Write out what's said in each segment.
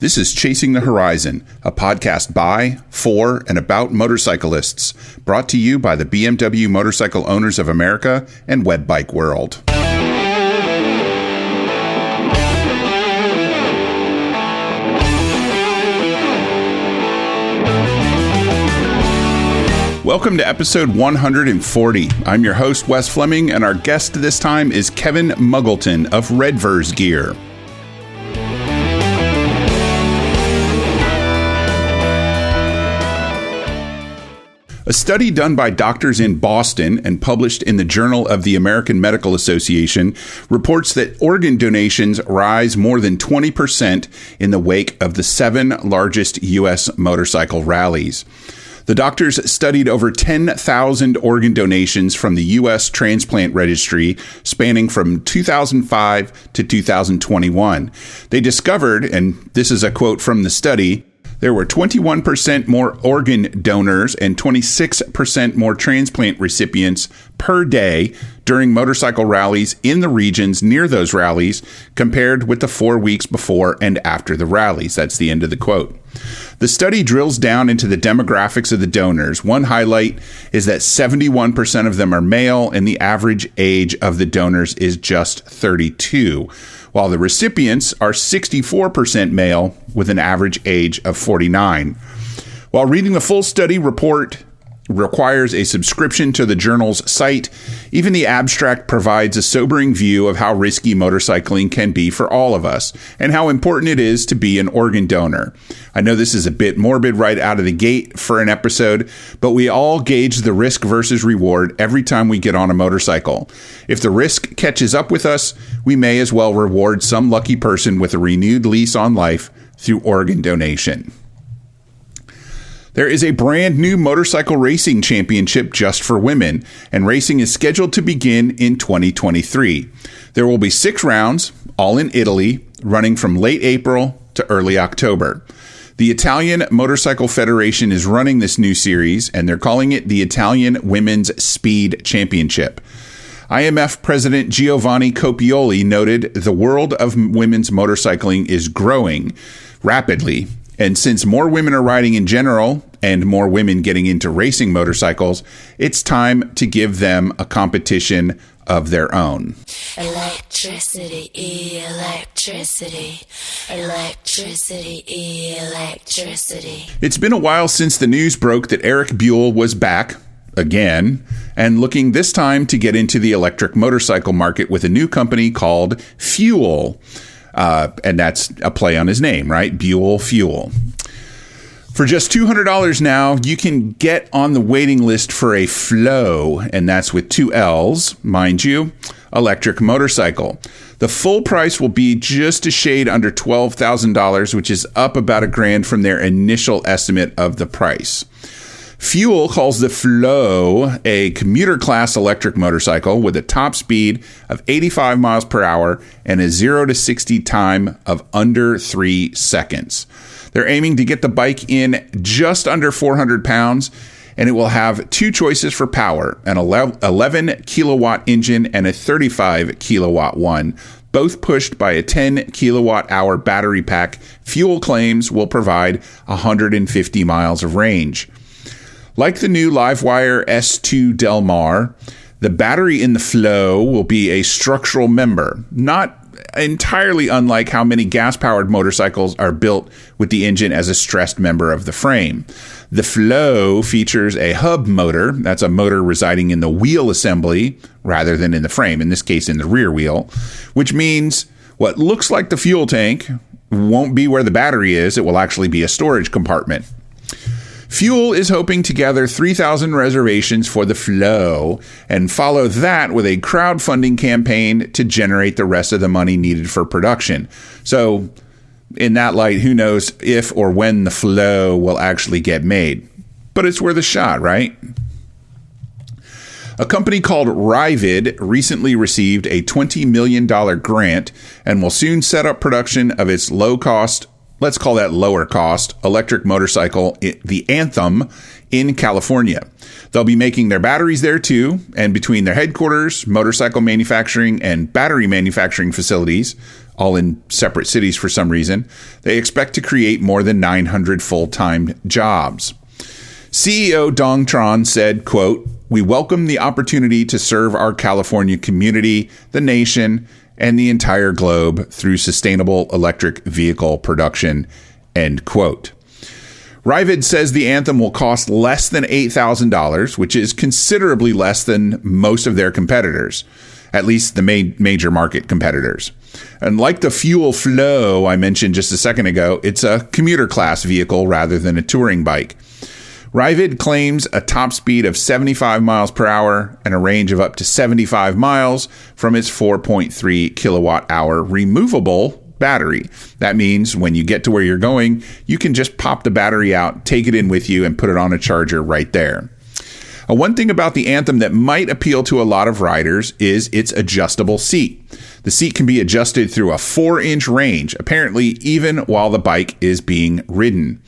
This is Chasing the Horizon, a podcast by, for, and about motorcyclists, brought to you by the BMW Motorcycle Owners of America and webBikeWorld. Welcome to episode 140. I'm your host, Wes Fleming, and our guest this time is Kevin Muggleton of Redverz Gear. A study done by doctors in Boston and published in the Journal of the American Medical Association reports that organ donations rise more than 20% in the wake of the 7 largest U.S. motorcycle rallies. The doctors studied over 10,000 organ donations from the U.S. Transplant Registry spanning from 2005 to 2021. They discovered, and this is a quote from the study, there were 21% more organ donors and 26% more transplant recipients per day during motorcycle rallies in the regions near those rallies compared with the 4 weeks before and after the rallies. That's the end of the quote. The study drills down into the demographics of the donors. One highlight is that 71% of them are male and the average age of the donors is just 32. While the recipients are 64% male with an average age of 49. While reading the full study report requires a subscription to the journal's site, even the abstract provides a sobering view of how risky motorcycling can be for all of us and how important it is to be an organ donor. I know this is a bit morbid right out of the gate for an episode, but we all gauge the risk versus reward every time we get on a motorcycle. If the risk catches up with us, we may as well reward some lucky person with a renewed lease on life through organ donation. There is a brand new motorcycle racing championship just for women, and racing is scheduled to begin in 2023. There will be 6 rounds, all in Italy, running from late April to early October. The Italian Motorcycle Federation is running this new series, and they're calling it the Italian Women's Speed Championship. IMF President Giovanni Copioli noted the world of women's motorcycling is growing rapidly. And since more women are riding in general and more women getting into racing motorcycles, it's time to give them a competition of their own. Electricity, electricity, electricity, electricity. It's been a while since the news broke that Eric Buell was back again and looking this time to get into the electric motorcycle market with a new company called FUELL. And that's a play on his name, right? Buell Fuel. For just $200 now, you can get on the waiting list for a FLOW, and that's with 2 L's, mind you, electric motorcycle. The full price will be just a shade under $12,000, which is up about $1,000 from their initial estimate of the price. FUELL calls the FLOW a commuter-class electric motorcycle with a top speed of 85 miles per hour and a 0 to 60 time of under 3 seconds. They're aiming to get the bike in just under 400 pounds, and it will have 2 choices for power, an 11 kilowatt engine and a 35 kilowatt one, both pushed by a 10 kilowatt hour battery pack. FUELL claims will provide 150 miles of range. Like the new Livewire S2 Del Mar, the battery in the FLOW will be a structural member, not entirely unlike how many gas-powered motorcycles are built with the engine as a stressed member of the frame. The FLOW features a hub motor, that's a motor residing in the wheel assembly rather than in the frame, in this case in the rear wheel, which means what looks like the fuel tank won't be where the battery is, it will actually be a storage compartment. FUELL is hoping to gather 3,000 reservations for the FLOW and follow that with a crowdfunding campaign to generate the rest of the money needed for production. So, in that light, who knows if or when the FLOW will actually get made. But it's worth a shot, right? A company called Ryvid recently received a $20 million grant and will soon set up production of its low-cost, let's call that lower cost, electric motorcycle, the Anthem, in California. They'll be making their batteries there too, and between their headquarters, motorcycle manufacturing, and battery manufacturing facilities, all in separate cities for some reason. They expect to create more than 900 full-time jobs. CEO Dong Tran said, quote, "We welcome the opportunity to serve our California community, the nation, and the entire globe through sustainable electric vehicle production," end quote. Rivid says the Anthem will cost less than $8,000, which is considerably less than most of their competitors, at least the major market competitors. And like the FUELL Flow I mentioned just a second ago, it's a commuter class vehicle rather than a touring bike. Rivid claims a top speed of 75 miles per hour and a range of up to 75 miles from its 4.3 kilowatt hour removable battery. That means when you get to where you're going, you can just pop the battery out, take it in with you, and put it on a charger right there. One thing about the Anthem that might appeal to a lot of riders is its adjustable seat. The seat can be adjusted through a 4-inch range, apparently even while the bike is being ridden.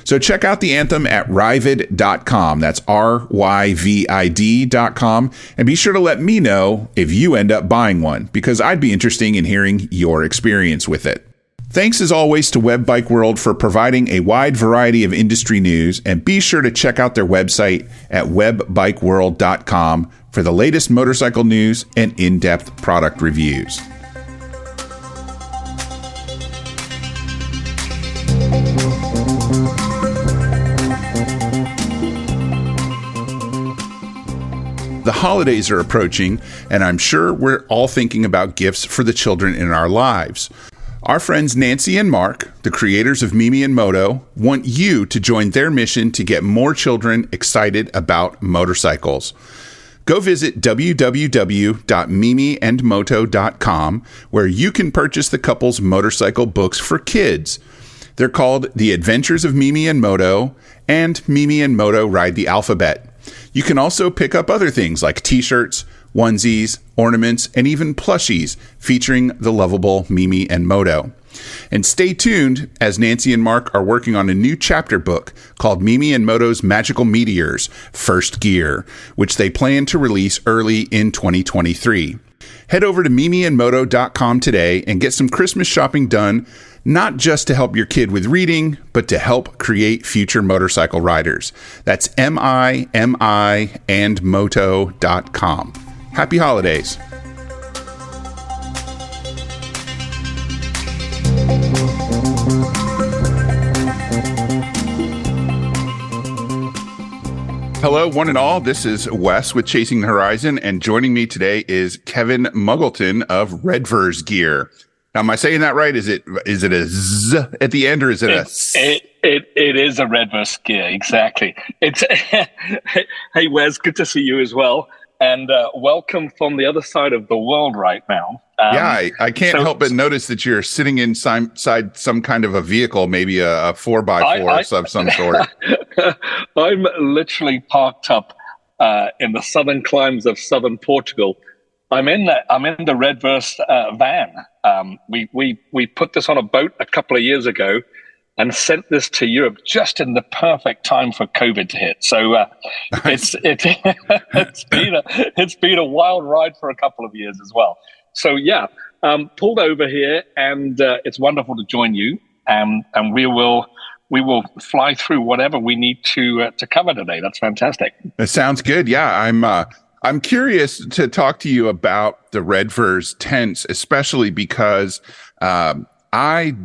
So check out the Anthem at Rivid.com. That's RYVID.com. And be sure to let me know if you end up buying one, because I'd be interested in hearing your experience with it. Thanks as always to webBikeWorld for providing a wide variety of industry news, and be sure to check out their website at webBikeWorld.com for the latest motorcycle news and in-depth product reviews. The holidays are approaching, and I'm sure we're all thinking about gifts for the children in our lives. Our friends Nancy and Mark, the creators of Mimi and Moto, want you to join their mission to get more children excited about motorcycles. Go visit www.mimiandmoto.com, where you can purchase the couple's motorcycle books for kids. They're called The Adventures of Mimi and Moto and Mimi and Moto Ride the Alphabet. You can also pick up other things like t-shirts, onesies, ornaments, and even plushies featuring the lovable Mimi and Moto. And stay tuned, as Nancy and Mark are working on a new chapter book called Mimi and Moto's Magical Meteors, First Gear, which they plan to release early in 2023. Head over to mimiandmoto.com today and get some Christmas shopping done, not just to help your kid with reading, but to help create future motorcycle riders. That's mimiandmoto.com. Happy holidays. Hello, one and all. This is Wes with Chasing the Horizon, and joining me today is Kevin Muggleton of Redverz Gear. Now, am I saying that right? Is it a Z at the end, or is it a S? It is a Redverz Gear, exactly. It's Hey, Wes, good to see you as well, and welcome from the other side of the world right now. I can't help but notice that you're sitting inside some kind of a vehicle, maybe a 4x4 of some sort. I'm literally parked up in the southern climes of southern Portugal. I'm in the Redverz van. We put this on a boat a couple of years ago and sent this to Europe just in the perfect time for COVID to hit. So it's been a wild ride for a couple of years as well. So pulled over here, and it's wonderful to join you. And we will fly through whatever we need to cover today. That's fantastic. That sounds good. Yeah, I'm curious to talk to you about the Redverz tents, especially because I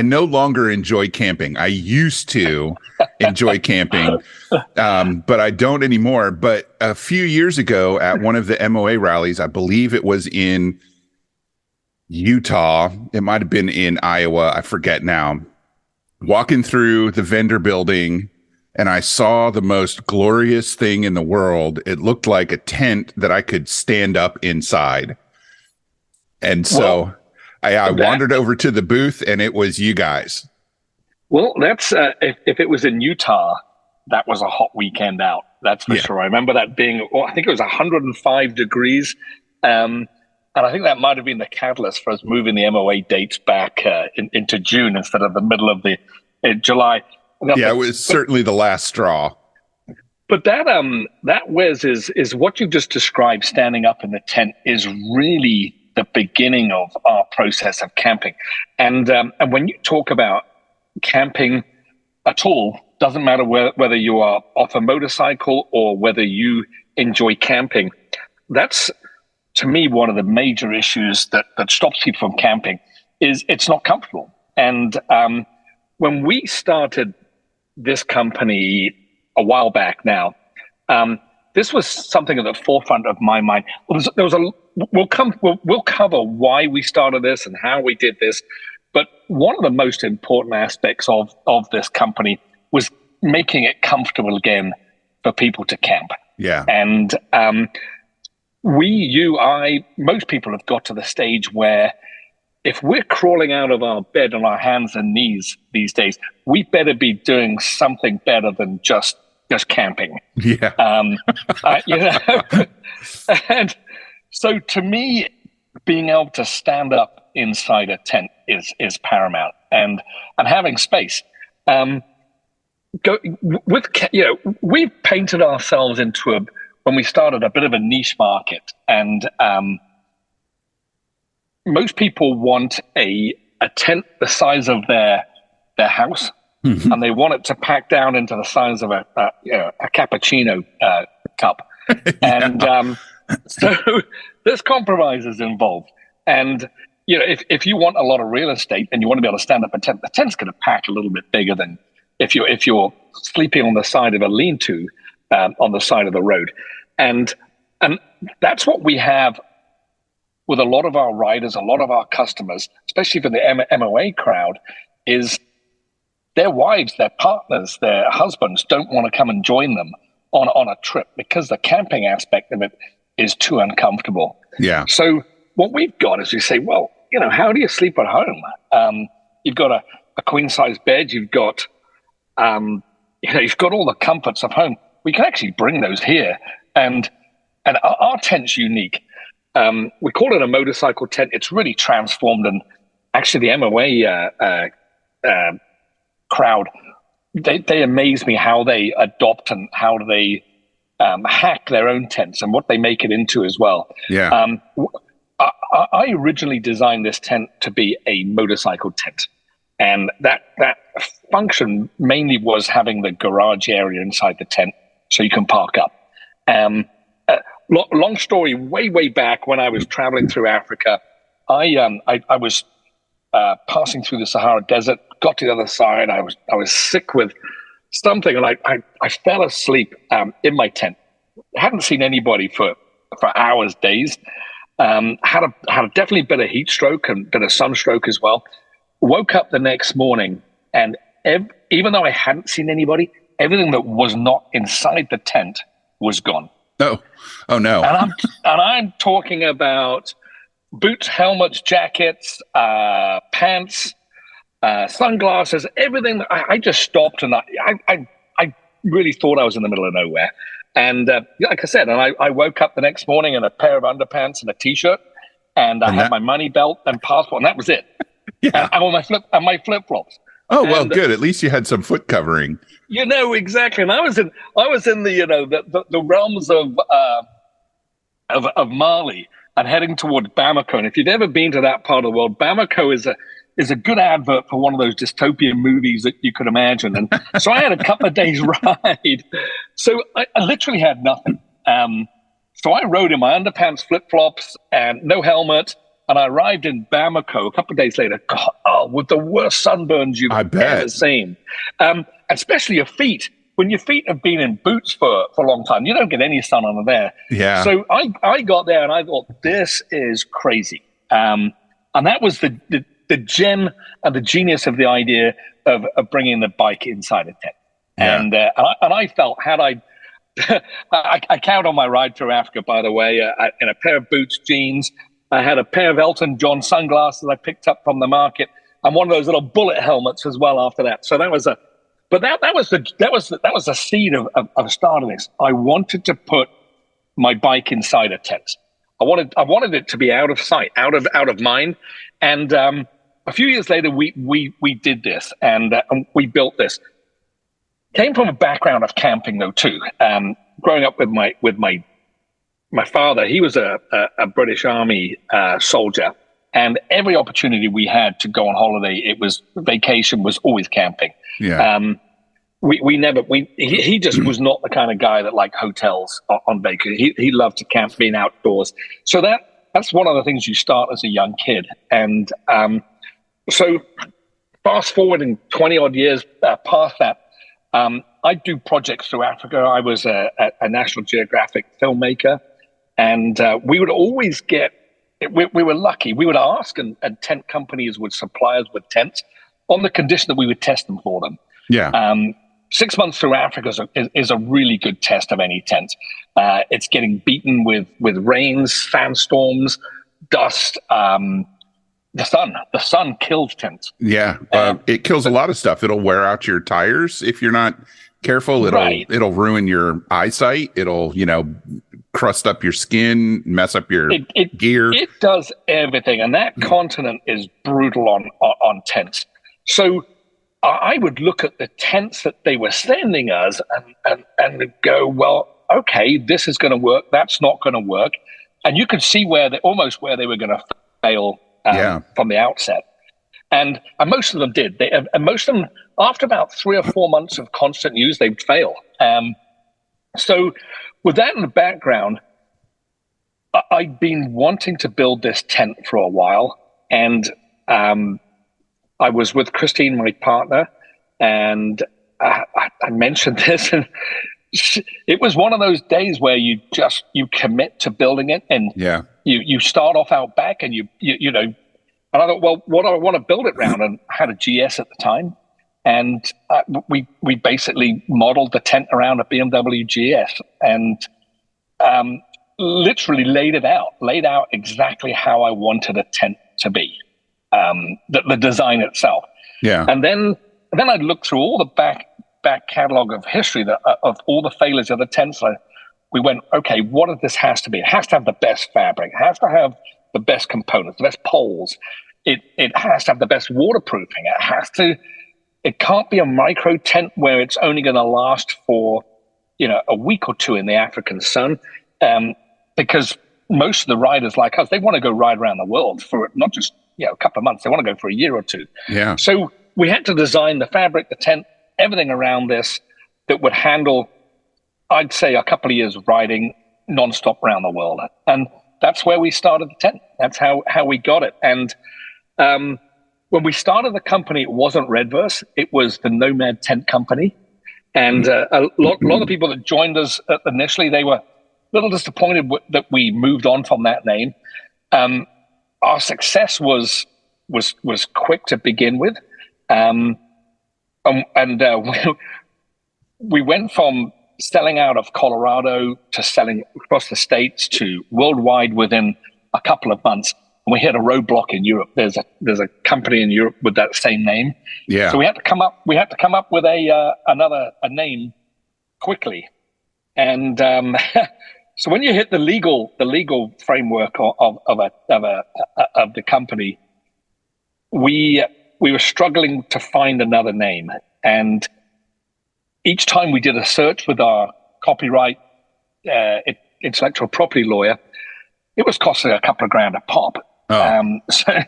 no longer enjoy camping. I used to enjoy camping, but I don't anymore. But a few years ago at one of the MOA rallies, I believe it was in Utah. It might have been in Iowa. I forget now. Walking through the vendor building, and I saw the most glorious thing in the world. It looked like a tent that I could stand up inside. And so I wandered over to the booth, and it was you guys. Well, that's if it was in Utah, that was a hot weekend out. That's for sure. I remember that being, I think it was 105 degrees. And I think that might have been the catalyst for us moving the MOA dates back into June instead of the middle of July. It was certainly the last straw. But that Wes is what you just described, standing up in the tent, is really the beginning of our process of camping. And when you talk about camping at all, doesn't matter whether you are off a motorcycle or whether you enjoy camping, that's, to me, one of the major issues that stops people from camping is it's not comfortable. And when we started this company a while back now, this was something at the forefront of my mind. We'll cover why we started this and how we did this, but one of the most important aspects of this company was making it comfortable again for people to camp. Yeah. And most people have got to the stage where if we're crawling out of our bed on our hands and knees these days, we better be doing something better than just camping. Yeah. And so to me, being able to stand up inside a tent is paramount, and having space. We've painted ourselves into when we started, a bit of a niche market, and most people want a tent the size of their house, and they want it to pack down into the size of a cappuccino cup. And so there's compromises involved. And if you want a lot of real estate and you want to be able to stand up a tent, the tent's going to pack a little bit bigger than if you're sleeping on the side of a lean-to on the side of the road. And that's what we have with a lot of our riders, a lot of our customers, especially for the MOA crowd, is their wives, their partners, their husbands don't want to come and join them on a trip because the camping aspect of it is too uncomfortable. Yeah. So what we've got is we say, well, how do you sleep at home? You've got a queen size bed. You've got, you've got all the comforts of home. We can actually bring those here, and our tent's unique. We call it a motorcycle tent. It's really transformed, and actually the MOA crowd, they amaze me how they adopt and how they hack their own tents and what they make it into as well. Yeah. I originally designed this tent to be a motorcycle tent, and that function mainly was having the garage area inside the tent so you can park up. Long story, way back when I was traveling through Africa, I was passing through the Sahara Desert, got to the other side. I was sick with something, and I fell asleep in my tent. Hadn't seen anybody for hours, days. Had a definitely bit of heat stroke and bit of sunstroke as well. Woke up the next morning, and even though I hadn't seen anybody, everything that was not inside the tent was gone. Oh no! And I'm talking about boots, helmets, jackets, pants, sunglasses, everything. I just stopped, and I really thought I was in the middle of nowhere. And like I said, and I woke up the next morning in a pair of underpants and a t-shirt, and I had my money belt and passport, and that was it. Yeah. And my flip flops. Oh, well, good. At least you had some foot covering. Exactly. And I was in the realms of Mali and heading towards Bamako. And if you've ever been to that part of the world, Bamako is a good advert for one of those dystopian movies that you could imagine. And so I had a couple of days ride. So I literally had nothing. So I rode in my underpants, flip-flops, and no helmet. And I arrived in Bamako a couple of days later, with the worst sunburns you've ever seen. Especially your feet. When your feet have been in boots for a long time, you don't get any sun under there. Yeah. So I got there and I thought, this is crazy. And that was the gem and the genius of the idea of bringing the bike inside a tent. Yeah. And I felt, had I count on my ride through Africa, by the way, in a pair of boots, jeans. I had a pair of Elton John sunglasses I picked up from the market, and one of those little bullet helmets as well. After that, so that was the seed of starting this. I wanted to put my bike inside a tent. I wanted it to be out of sight, out of mind. And a few years later, we did this, and we built this. Came from a background of camping though too. Growing up with my my father, he was a British Army soldier, and every opportunity we had to go on holiday, it was vacation, was always camping. Yeah. He just was not the kind of guy that liked hotels on vacation. He loved to camp, being outdoors. So that's one of the things you start as a young kid. And so fast forward in 20 odd years past that, I do projects through Africa. I was a National Geographic filmmaker, and we would always get, we were lucky. We would ask, and tent companies would supply us with tents on the condition that we would test them for them. Yeah. 6 months through Africa is a really good test of any tent. It's getting beaten with rains, sandstorms, dust. The sun kills tents. Yeah. It kills a lot of stuff. It'll wear out your tires if you're not careful. It'll ruin your eyesight. It'll, crust up your skin, mess up your gear. It does everything. And that continent is brutal on tents. So I would look at the tents that they were sending us and go, well, okay, this is going to work. That's not going to work. And you could see where they were going to fail from the outset. And most of them did. And most of them, after about 3 or 4 months of constant use, they'd fail. So with that in the background, I'd been wanting to build this tent for a while. And I was with Christine, my partner, and I mentioned this, and it was one of those days where you commit to building it, and you start off out back, and you and I thought, well, what do I want to build it around? And I had a GS at the time, and we basically modeled the tent around a BMW GS, and literally laid out exactly how I wanted a tent to be. The design itself. Yeah. And then I'd look through all the back catalog of history of all the failures of the tents. We went, okay, what if this has to be? It has to have the best fabric. It has to have the best components, the best poles. It has to have the best waterproofing. It can't be a micro tent where it's only going to last for, a week or two in the African sun. Because most of the riders like us, they want to go ride around the world for not just a couple of months. They want to go for a year or two. Yeah. So we had to design the fabric, the tent, everything around this that would handle, I'd say, a couple of years of riding nonstop around the world. And that's where we started the tent. That's how we got it. And when we started the company, it wasn't Redverz. It was the Nomad Tent Company. And a lot of people that joined us initially, they were a little disappointed that we moved on from that name. Our success was quick to begin with, and we went from selling out of Colorado to selling across the states to worldwide within a couple of months. And we hit a roadblock in Europe. There's a company in Europe with that same name. Yeah. So we had to come up with a name quickly, and. So when you hit the legal framework of the company, we were struggling to find another name, and each time we did a search with our copyright intellectual property lawyer, it was costing a couple of grand a pop. Oh. So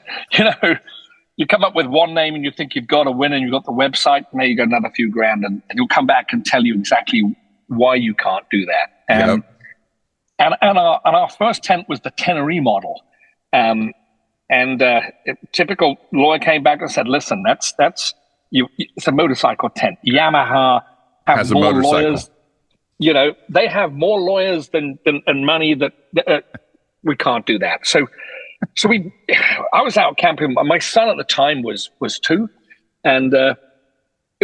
you come up with one name and you think you've got a win, and you've got the website, now you got another few grand, and he'll come back and tell you exactly why you can't do that. And our first tent was the Tenere model. Typical lawyer came back and said, listen, it's a motorcycle tent. Yamaha has more lawyers. They have more lawyers than money that we can't do that. So I was out camping. My son at the time was 2. And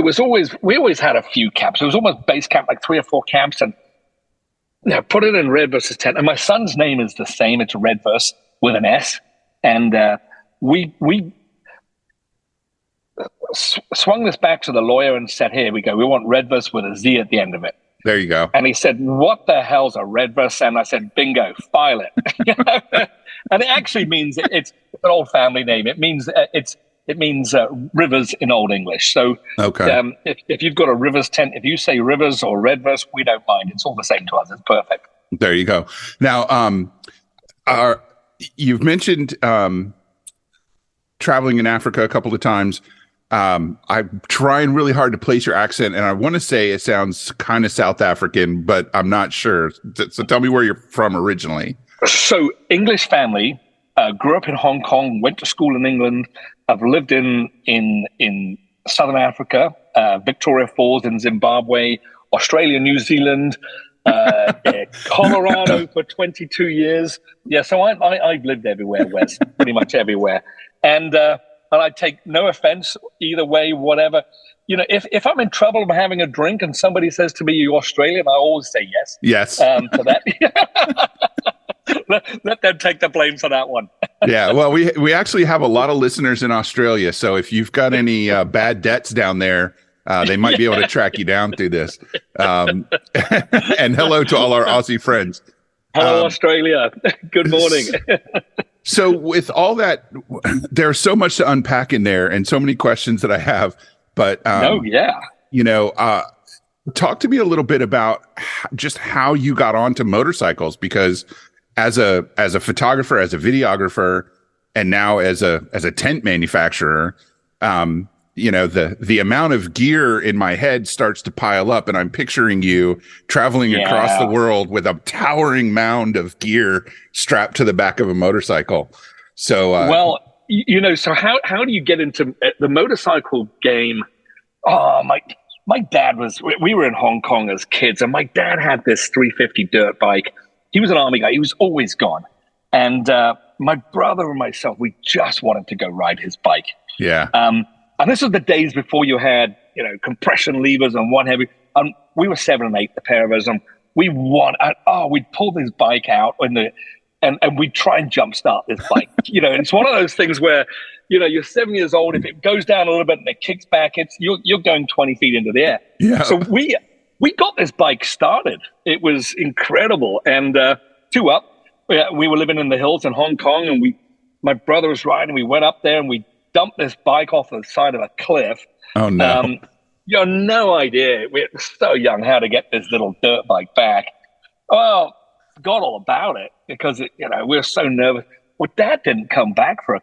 we always had a few camps. It was almost base camp, like 3 or 4 camps. And put it in Redverz's tent. And my son's name is the same. It's Redverz with an S. And we swung this back to the lawyer and said, here we go. We want Redverz with a Z at the end of it. There you go. And he said, what the hell's a Redverz? And I said, bingo, file it. And it actually means it's an old family name. It means rivers in Old English. So if you've got a Rivers tent, if you say Rivers or Redverz, we don't mind. It's all the same to us. It's perfect. There you go. Now, you've mentioned traveling in Africa a couple of times. I'm trying really hard to place your accent, and I want to say it sounds kind of South African, but I'm not sure. So tell me where you're from originally. So English family, grew up in Hong Kong, went to school in England. I've lived in Southern Africa, Victoria Falls in Zimbabwe, Australia, New Zealand, Colorado for 22 years. Yeah, so I've lived everywhere, Wes, pretty much everywhere. And I take no offense either way, whatever. You know, if I'm in trouble, I'm having a drink, and somebody says to me, "You're Australian," I always say yes. Yes. To that. Let them take the blame for that one. Yeah, well, we actually have a lot of listeners in Australia, so if you've got any bad debts down there, they might be able to track you down through this. And hello to all our Aussie friends. Hello, Australia. Good morning. So with all that, there's so much to unpack in there and so many questions that I have. But, talk to me a little bit about just how you got onto motorcycles, because as a photographer, as a videographer, and now as a tent manufacturer, the amount of gear in my head starts to pile up, and I'm picturing you traveling across the world with a towering mound of gear strapped to the back of a motorcycle. So, so how do you get into the motorcycle game? Oh, my dad we were in Hong Kong as kids, and my dad had this 350 dirt bike. He was an army guy. He was always gone. And my brother and myself, we just wanted to go ride his bike. Yeah. And this was the days before you had, compression levers and one heavy. We were 7 and 8, the pair of us. And we'd pull this bike out and we'd try and jumpstart this bike. It's one of those things where, you're 7 years old. If it goes down a little bit and it kicks back, you're going 20 feet into the air. Yeah. So we got this bike started. It was incredible. And two up, we were living in the hills in Hong Kong, and my brother was riding. We went up there and we dumped this bike off the side of a cliff. Oh, no. You have no idea. We were so young how to get this little dirt bike back. Well, forgot all about it because, we were so nervous. Well, Dad didn't come back for a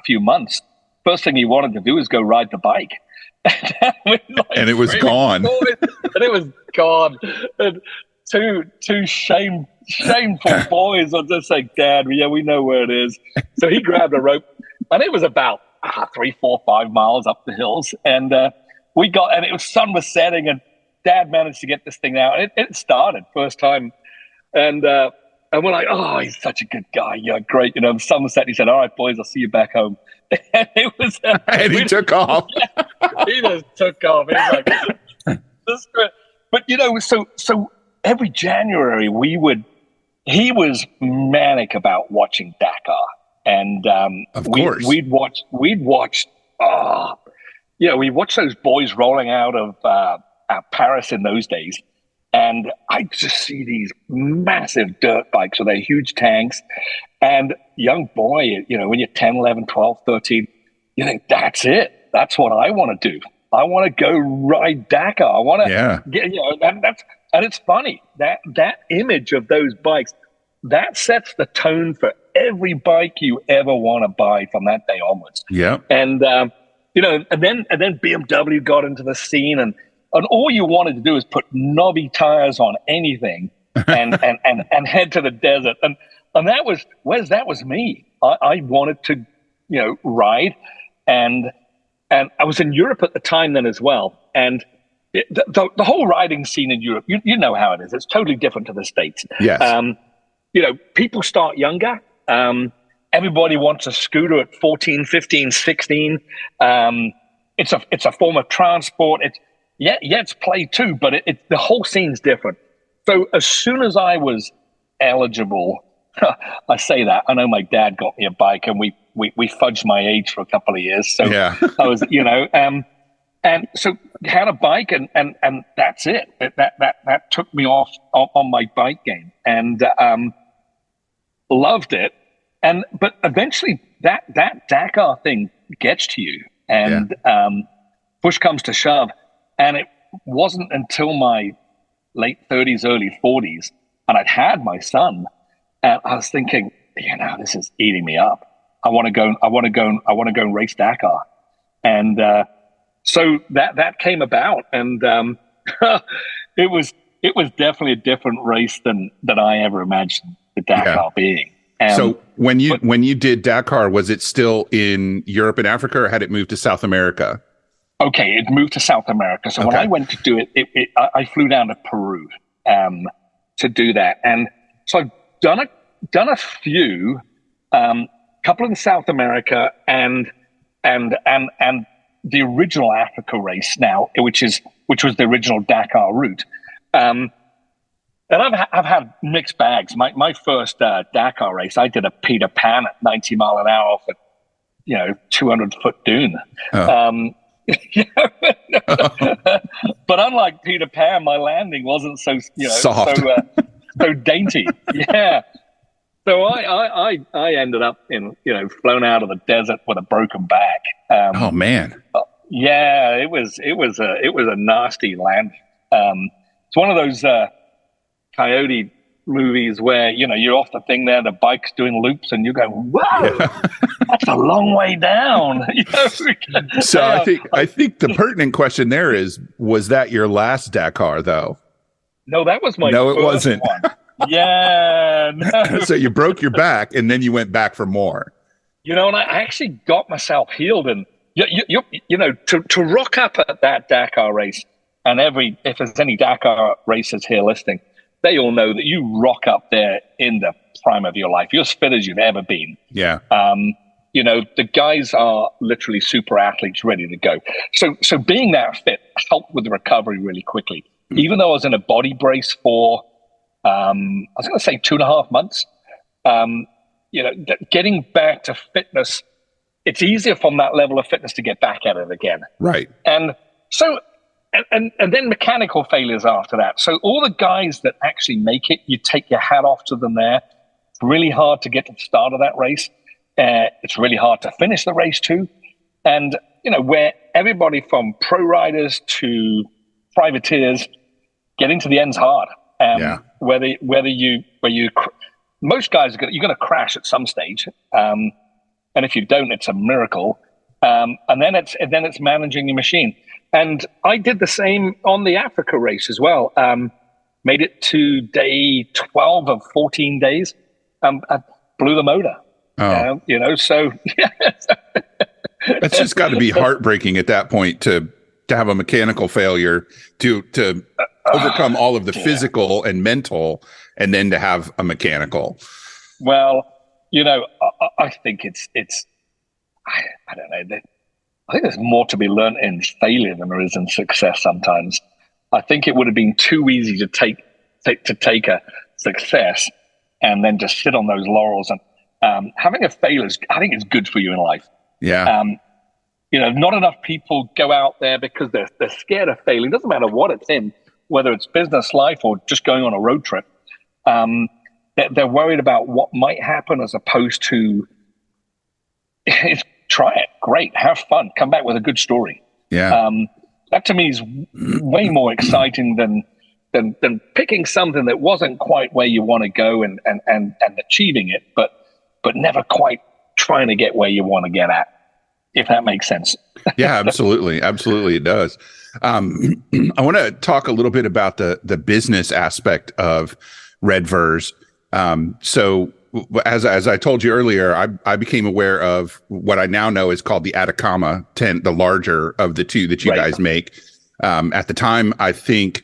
few months. First thing he wanted to do was go ride the bike. And it was gone. And it was gone. And two shameful boys were just like, "Dad, yeah, we know where it is." So he grabbed a rope. And it was about 3, 4, 5 miles up the hills. And and it was sun was setting, and Dad managed to get this thing out. It started first time. And we're like, "Oh, he's such a good guy. Yeah, great." The sun was set. He said, "All right, boys, I'll see you back home." And it was, and he took off. He just took off. He was like, "This is great." But, so every January he was manic about watching Dakar. And of course, we'd watch those boys rolling out of Paris in those days, and I just see these massive dirt bikes with their huge tanks. And young boy, when you're 10, 11, 12, 13, you think that's it. That's what I want to do. I want to go ride Dakar. I want to get, and it's funny that image of those bikes that sets the tone for every bike you ever want to buy from that day onwards. Yeah. And, and then BMW got into the scene, and all you wanted to do is put knobby tires on anything and head to the desert. And that was me. I wanted to, ride. And I was in Europe at the time then as well. And the whole riding scene in Europe, you know how it is. It's totally different to the States. Yes. People start younger. Everybody wants a scooter at 14, 15, 16. It's a form of transport. It's play too, but the whole scene's different. So as soon as I was eligible, I say that, I know my dad got me a bike, and we fudged my age for a couple of years. So yeah. I was, and so had a bike, and that's it. That took me off on my bike game, and loved it. But eventually that Dakar thing gets to you, and push comes to shove. And it wasn't until my late 30s, early 40s, and I'd had my son, and I was thinking, this is eating me up. I want to go and race Dakar. And so that came about, and it was definitely a different race than I ever imagined the Dakar being. So when you did Dakar, was it still in Europe and Africa, or had it moved to South America? Okay, it moved to South America. So when I went to do it, I flew down to Peru to do that, and so I've done a few, couple in South America and the original Africa race now, which was the original Dakar route. And I've had mixed bags. My first Dakar race, I did a Peter Pan at 90 mile an hour for 200-foot dune. Oh. But unlike Peter Pan, my landing wasn't so soft, so dainty. Yeah. So I ended up flown out of the desert with a broken back. Oh man. Yeah, it was a nasty land. It's one of those Coyote movies where you're off the thing there, the bike's doing loops, and you go, "Whoa, that's a long way down." So I think the pertinent question there is, was that your last Dakar though? No, that was my. No, it wasn't. One. Yeah. No. So you broke your back, and then you went back for more. And I actually got myself healed, and to rock up at that Dakar race, and if there's any Dakar racers here listening, they all know that you rock up there in the prime of your life. You're as fit as you've ever been. Yeah. The guys are literally super athletes ready to go. So being that fit helped with the recovery really quickly. Even though I was in a body brace for, I was going to say 2.5 months, getting back to fitness, it's easier from that level of fitness to get back at it again. Right. And so, and then mechanical failures after that. So all the guys that actually make it, you take your hat off to them there. It's really hard to get to the start of that race. It's really hard to finish the race too. And, where everybody from pro riders to privateers, getting to the end's hard. Most guys you're going to crash at some stage. And if you don't, it's a miracle. And then it's managing your machine. And I did the same on the Africa race as well. Made it to day 12 of 14 days. I blew the motor. Oh. So that's just got to be heartbreaking at that point to have a mechanical failure, to overcome all of the physical and mental, and then to have a mechanical. Well, I think it's I don't know. I think there's more to be learned in failure than there is in success sometimes. I think it would have been too easy to take a success and then just sit on those laurels. And having a failure, I think, is good for you in life. Yeah. Not enough people go out there because they're scared of failing. It doesn't matter what it's in, whether it's business life or just going on a road trip. They're worried about what might happen as opposed to try it. Great. Have fun. Come back with a good story. Yeah. That to me is way more exciting than picking something that wasn't quite where you want to go and achieving it, but never quite trying to get where you want to get at, if that makes sense. Yeah, absolutely. Absolutely. It does. I want to talk a little bit about the business aspect of Redverz. So as I told you earlier, I became aware of what I now know is called the Atacama tent, the larger of the two that you guys make. At the time, I think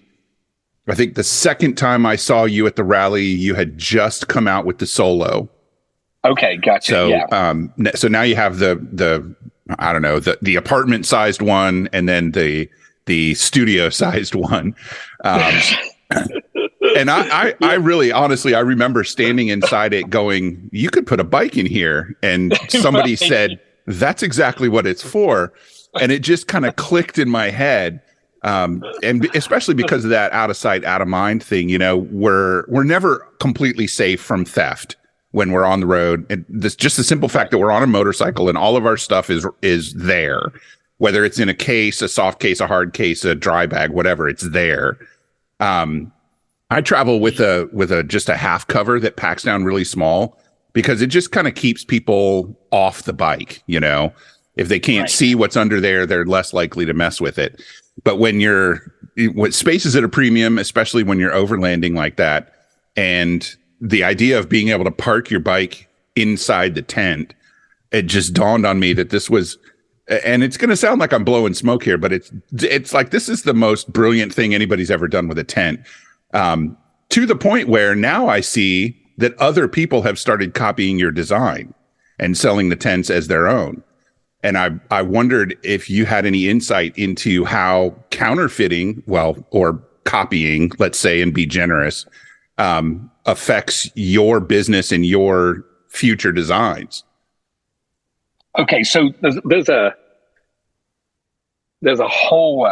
the second time I saw you at the rally, you had just come out with the Solo. Okay, gotcha. So, yeah. So now you have the I don't know, the apartment sized one, and then the studio sized one. And I really, honestly, I remember standing inside it going, you could put a bike in here. And somebody said, that's exactly what it's for. And it just kind of clicked in my head. And especially because of that out of sight, out of mind thing, we're never completely safe from theft when we're on the road. And just the simple fact that we're on a motorcycle and all of our stuff is there, whether it's in a case, a soft case, a hard case, a dry bag, whatever, it's there. I travel with a just a half cover that packs down really small because it just kind of keeps people off the bike, you know. If they can't see what's under there, they're less likely to mess with it. But when space is at a premium, especially when you're overlanding like that, and the idea of being able to park your bike inside the tent, it just dawned on me that this was, and it's going to sound like I'm blowing smoke here, but it's like, this is the most brilliant thing anybody's ever done with a tent. To the point where now I see that other people have started copying your design and selling the tents as their own. And I wondered if you had any insight into how counterfeiting, or copying, let's say, and be generous, affects your business and your future designs. Okay, so there's a whole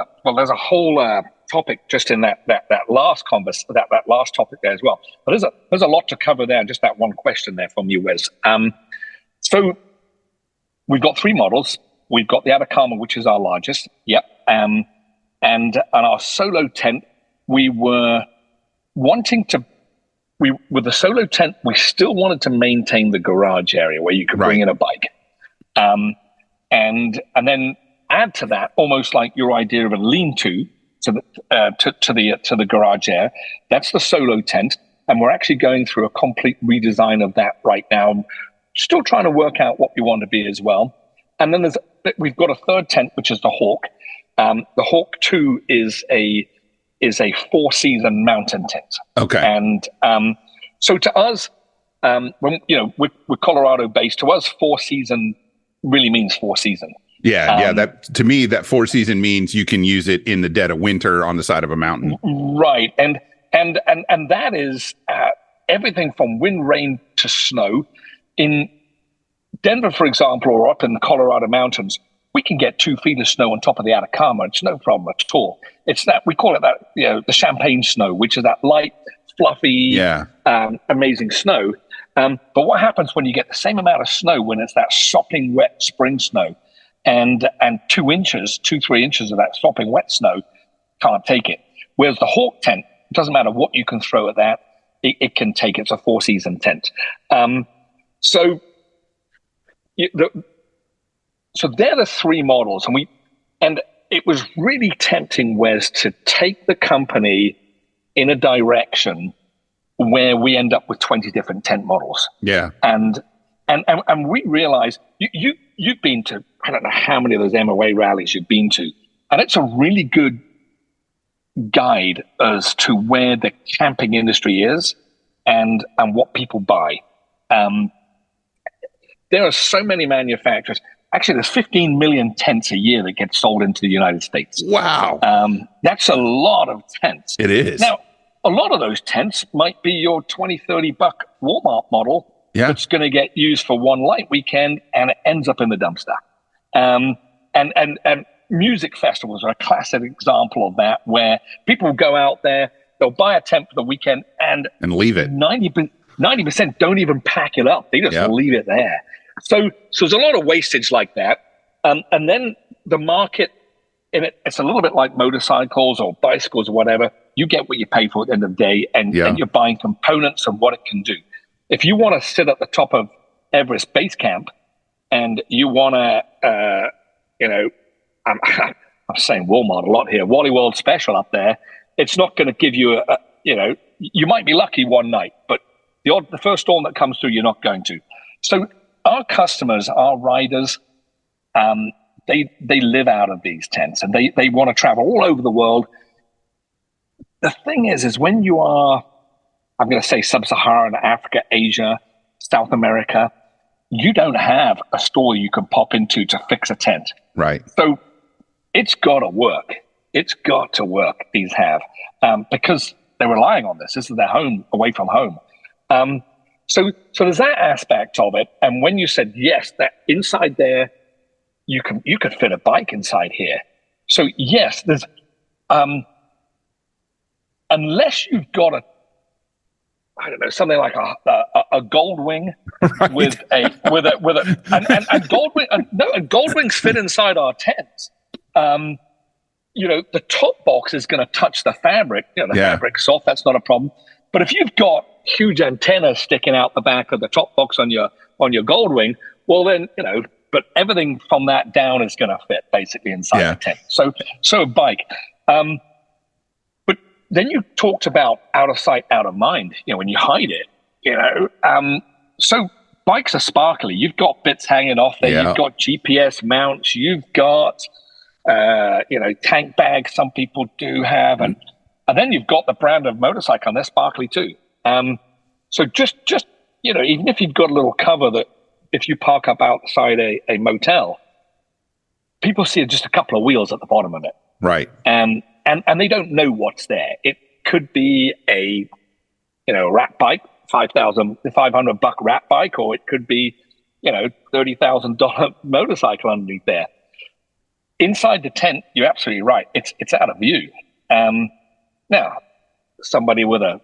topic just in that last that last topic there as well. But there's a lot to cover there. Just that one question there from you, Wes. So we've got 3 models. We've got the Atacama, which is our largest. Yep. And on our solo tent, we were wanting to. With the solo tent, we still wanted to maintain the garage area where you could bring in a bike, and then add to that almost like your idea of a lean-to to the garage area. That's the solo tent, and we're actually going through a complete redesign of that right now. Still trying to work out what we want to be as well. And then we've got a third tent, which is the Hawk. The Hawk 2 is a 4-season mountain tent. Okay. And so to us, when we're Colorado based, to us 4-season really means 4-season. Yeah. That to me, that 4-season means you can use it in the dead of winter on the side of a mountain. Right. And that is everything from wind, rain to snow. In Denver, for example, or up in the Colorado mountains, we can get 2 feet of snow on top of the Atacama. It's no problem at all. It's that we call it that, the champagne snow, which is that light, fluffy, amazing snow. But what happens when you get the same amount of snow when it's that sopping wet spring snow, and 3 inches of that sopping wet snow can't take it. Whereas the Hawk tent, it doesn't matter what you can throw at that, it can take it. It's a 4-season tent. So they're the 3 models, and it was really tempting, Wes, to take the company in a direction where we end up with 20 different tent models. Yeah, and we realized you've been to, I don't know how many of those MOA rallies you've been to, and it's a really good guide as to where the camping industry is and what people buy. There are so many manufacturers. Actually, there's 15 million tents a year that get sold into the United States. Wow. That's a lot of tents. It is. Now, a lot of those tents might be your $20, $30 Walmart model that's going to get used for one light weekend, and it ends up in the dumpster. And music festivals are a classic example of that, where people will go out there, they'll buy a tent for the weekend, and leave it. 90% don't even pack it up. They just leave it there. So there's a lot of wastage like that. And then the market, it's a little bit like motorcycles or bicycles or whatever. You get what you pay for at the end of the day, and you're buying components of what it can do. If you want to sit at the top of Everest Base Camp and you want to, I'm saying Walmart a lot here, webBikeWorld special up there, it's not going to give you you might be lucky one night, but the first storm that comes through, you're not going to. So our customers, our riders, they live out of these tents, and they want to travel all over the world. The thing is when you are, I'm going to say sub-Saharan Africa, Asia, South America, you don't have a store you can pop into to fix a tent. Right. So it's got to work. It's got to work, these have, because they're relying on this. This is their home away from home. So there's that aspect of it. And when you said, yes, that inside there, you could fit a bike inside here. So yes, there's, unless you've got something like a gold wing with a Goldwing, and Goldwings fit inside our tents. the top box is going to touch the fabric. The fabric's soft, that's not a problem. But if you've got huge antennas sticking out the back of the top box on your Goldwing, well then, but everything from that down is going to fit basically inside the tent. So a bike. But then you talked about out of sight, out of mind, when you hide it, so bikes are sparkly. You've got bits hanging off there. You've got GPS mounts. You've got, tank bags. Some people do have, and then you've got the brand of motorcycle, and they're sparkly too. So just even if you've got a little cover that if you park up outside a motel, people see just a couple of wheels at the bottom of it. Right. And they don't know what's there. It could be a rat bike, $500 rat bike, or it could be, $30,000 motorcycle underneath there. Inside the tent, you're absolutely right. It's out of view. Now, somebody with a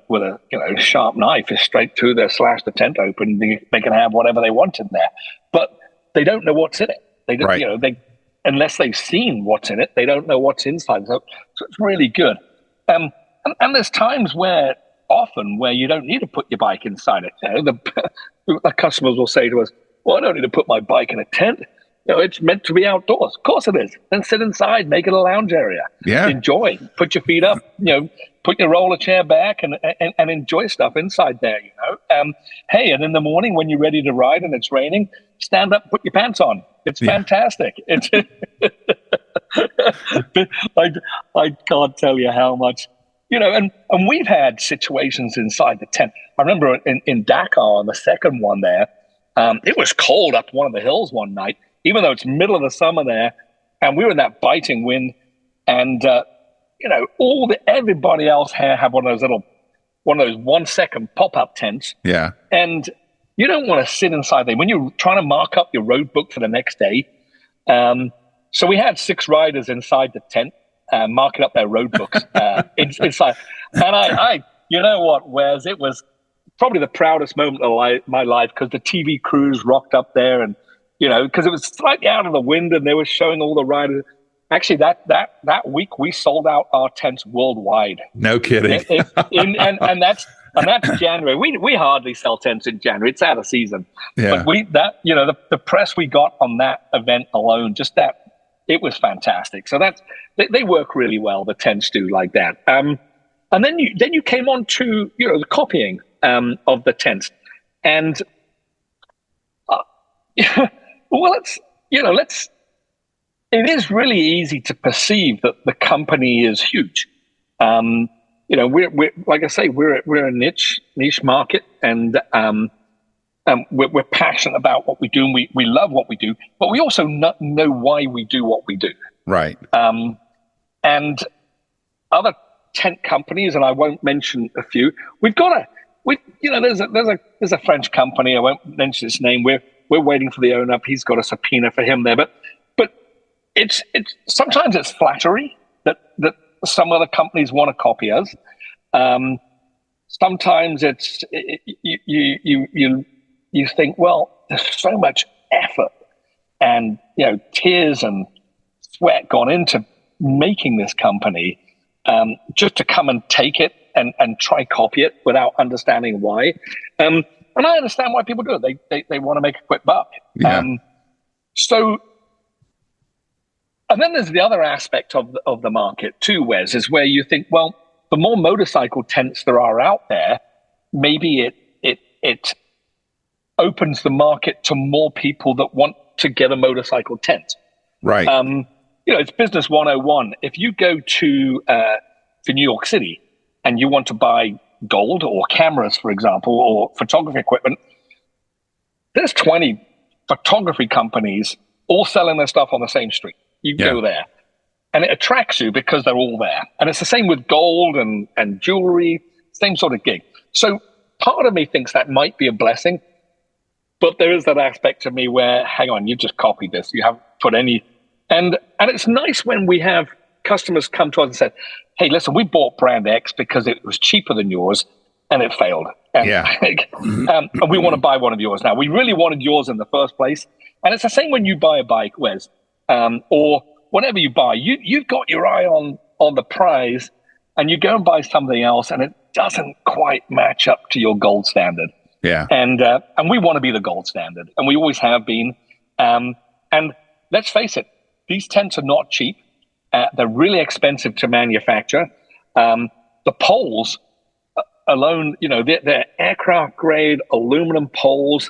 sharp knife is straight through there, slash the tent open. They can have whatever they want in there, but they don't know what's in it. They don't, unless they've seen what's in it, they don't know what's inside. So it's really good. And there's times where you don't need to put your bike inside it. The customers will say to us, "Well, I don't need to put my bike in a tent. It's meant to be outdoors." Of course it is. Then sit inside, make it a lounge area. Yeah. Enjoy. Put your feet up, put your roller chair back and enjoy stuff inside there, Hey, and in the morning when you're ready to ride and it's raining, stand up, put your pants on. It's fantastic. It's I can't tell you how much, and we've had situations inside the tent. I remember in Dakar on the second one there, it was cold up one of the hills one night, even though it's middle of the summer there, and we were in that biting wind, and everybody else had one of those 1 second pop-up tents. Yeah. And you don't want to sit inside there when you're trying to mark up your road book for the next day. So we had 6 riders inside the tent, marking up their road books inside. And I Wes, it was probably the proudest moment of my life, because the TV crews rocked up there, and because it was slightly out of the wind, and they were showing all the riders. Actually, that week we sold out our tents worldwide. No kidding. And that's January. We hardly sell tents in January. It's out of season. Yeah. But the press we got on that event alone, just that, it was fantastic. So they work really well. The tents do like that. And then you came on to the copying of the tents, and well, it is really easy to perceive that the company is huge. We're like I say, we're a niche market, and we're passionate about what we do, and we love what we do, but we also know why we do what we do. Right. And other tent companies, and I won't mention a few. There's a French company. I won't mention its name. We're waiting for the owner. He's got a subpoena for him there, but it's sometimes it's flattery that some other companies want to copy us. Sometimes it's you think, well, there's so much effort and tears and sweat gone into making this company, just to come and take it and try copy it without understanding why. And I understand why people do it. They want to make a quick buck. Yeah. And then there's the other aspect of the market too, Wes, is where you think, well, the more motorcycle tents there are out there, maybe it opens the market to more people that want to get a motorcycle tent. Right. It's business 101. If you go to New York City and you want to buy gold or cameras, for example, or photography equipment, there's 20 photography companies all selling their stuff on the same street. You go there, and it attracts you because they're all there. And it's the same with gold and jewelry, same sort of gig. So part of me thinks that might be a blessing, but there is that aspect of me where, hang on, you just copied this. You haven't put any. And it's nice when we have customers come to us and said, hey, listen, we bought brand X because it was cheaper than yours, and it failed. And, and we want to buy one of yours now. We really wanted yours in the first place. And it's the same when you buy a bike, Wes. Or whatever you buy, you've got your eye on the prize, and you go and buy something else, and it doesn't quite match up to your gold standard. Yeah. And we want to be the gold standard, and we always have been. And let's face it, these tents are not cheap. They're really expensive to manufacture. The poles alone, they're aircraft grade aluminum poles,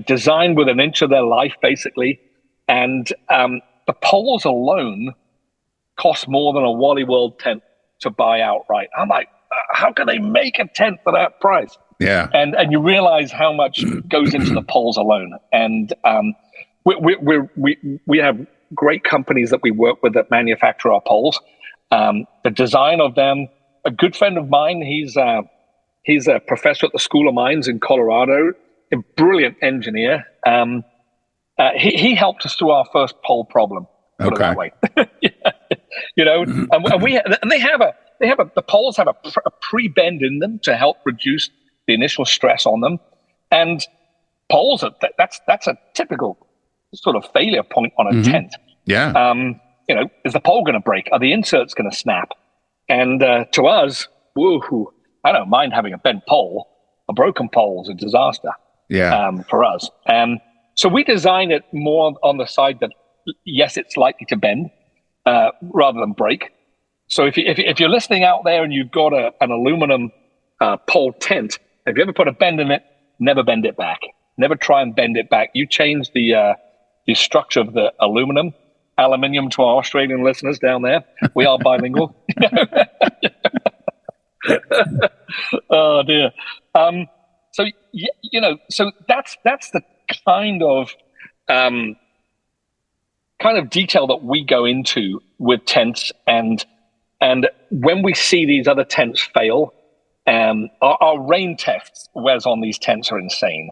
designed with an inch of their life, basically. And the poles alone cost more than a webBikeWorld tent to buy outright. I'm like, how can they make a tent for that price? Yeah. And you realize how much goes into the poles alone. And we have great companies that we work with that manufacture our poles. The design of them, a good friend of mine, he's a professor at the School of Mines in Colorado, a brilliant engineer. He helped us through our first pole problem. Put it that way. The poles have a pre-bend in them to help reduce the initial stress on them, and poles that's a typical sort of failure point on a tent. Yeah. Is the pole going to break? Are the inserts going to snap? And to us, woohoo, I don't mind having a bent pole. A broken pole is a disaster. Yeah. For us. So we design it more on the side that, yes, it's likely to bend rather than break. So if you're listening out there and you've got an aluminum pole tent, if you ever put a bend in it, never bend it back. Never try and bend it back. You change the structure of the aluminium to our Australian listeners down there. We are bilingual. Oh dear. So that's the kind of detail that we go into with tents, and when we see these other tents fail, our rain tests, Wes, on these tents are insane.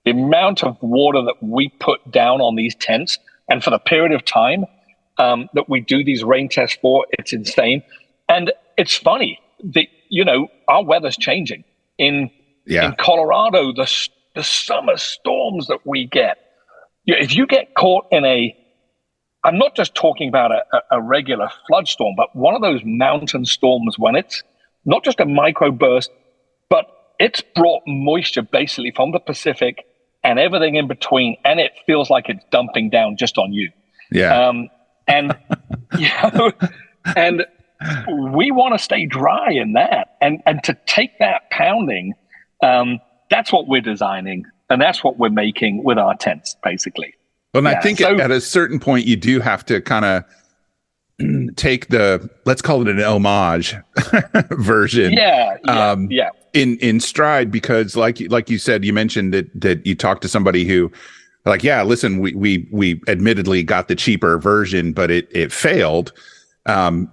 The amount of water that we put down on these tents, and for the period of time that we do these rain tests for, it's insane. And it's funny that, our weather's changing. In Colorado, the summer storms that we get, if you get caught in I'm not just talking about a regular flood storm, but one of those mountain storms when it's not just a microburst, but it's brought moisture basically from the Pacific and everything in between, and it feels like it's dumping down just on you. Yeah. And we want to stay dry in that, and to take that pounding, that's what we're designing, and that's what we're making with our tents, basically. Well, and I think at a certain point, you do have to kind of take let's call it an homage version. Yeah. In stride, because like you said, you mentioned that you talked to somebody who, like, yeah, listen, we admittedly got the cheaper version, but it failed. And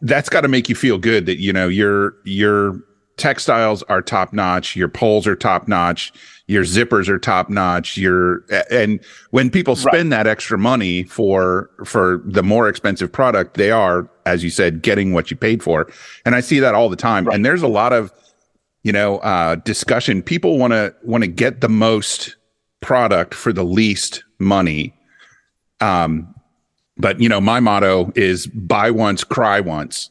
that's got to make you feel good that, your textiles are top notch, your poles are top notch, your zippers are top notch, and when people spend that extra money for the more expensive product, they are, as you said, getting what you paid for. And I see that all the time. And there's a lot of, discussion. People want to get the most product for the least money. But my motto is buy once, cry once.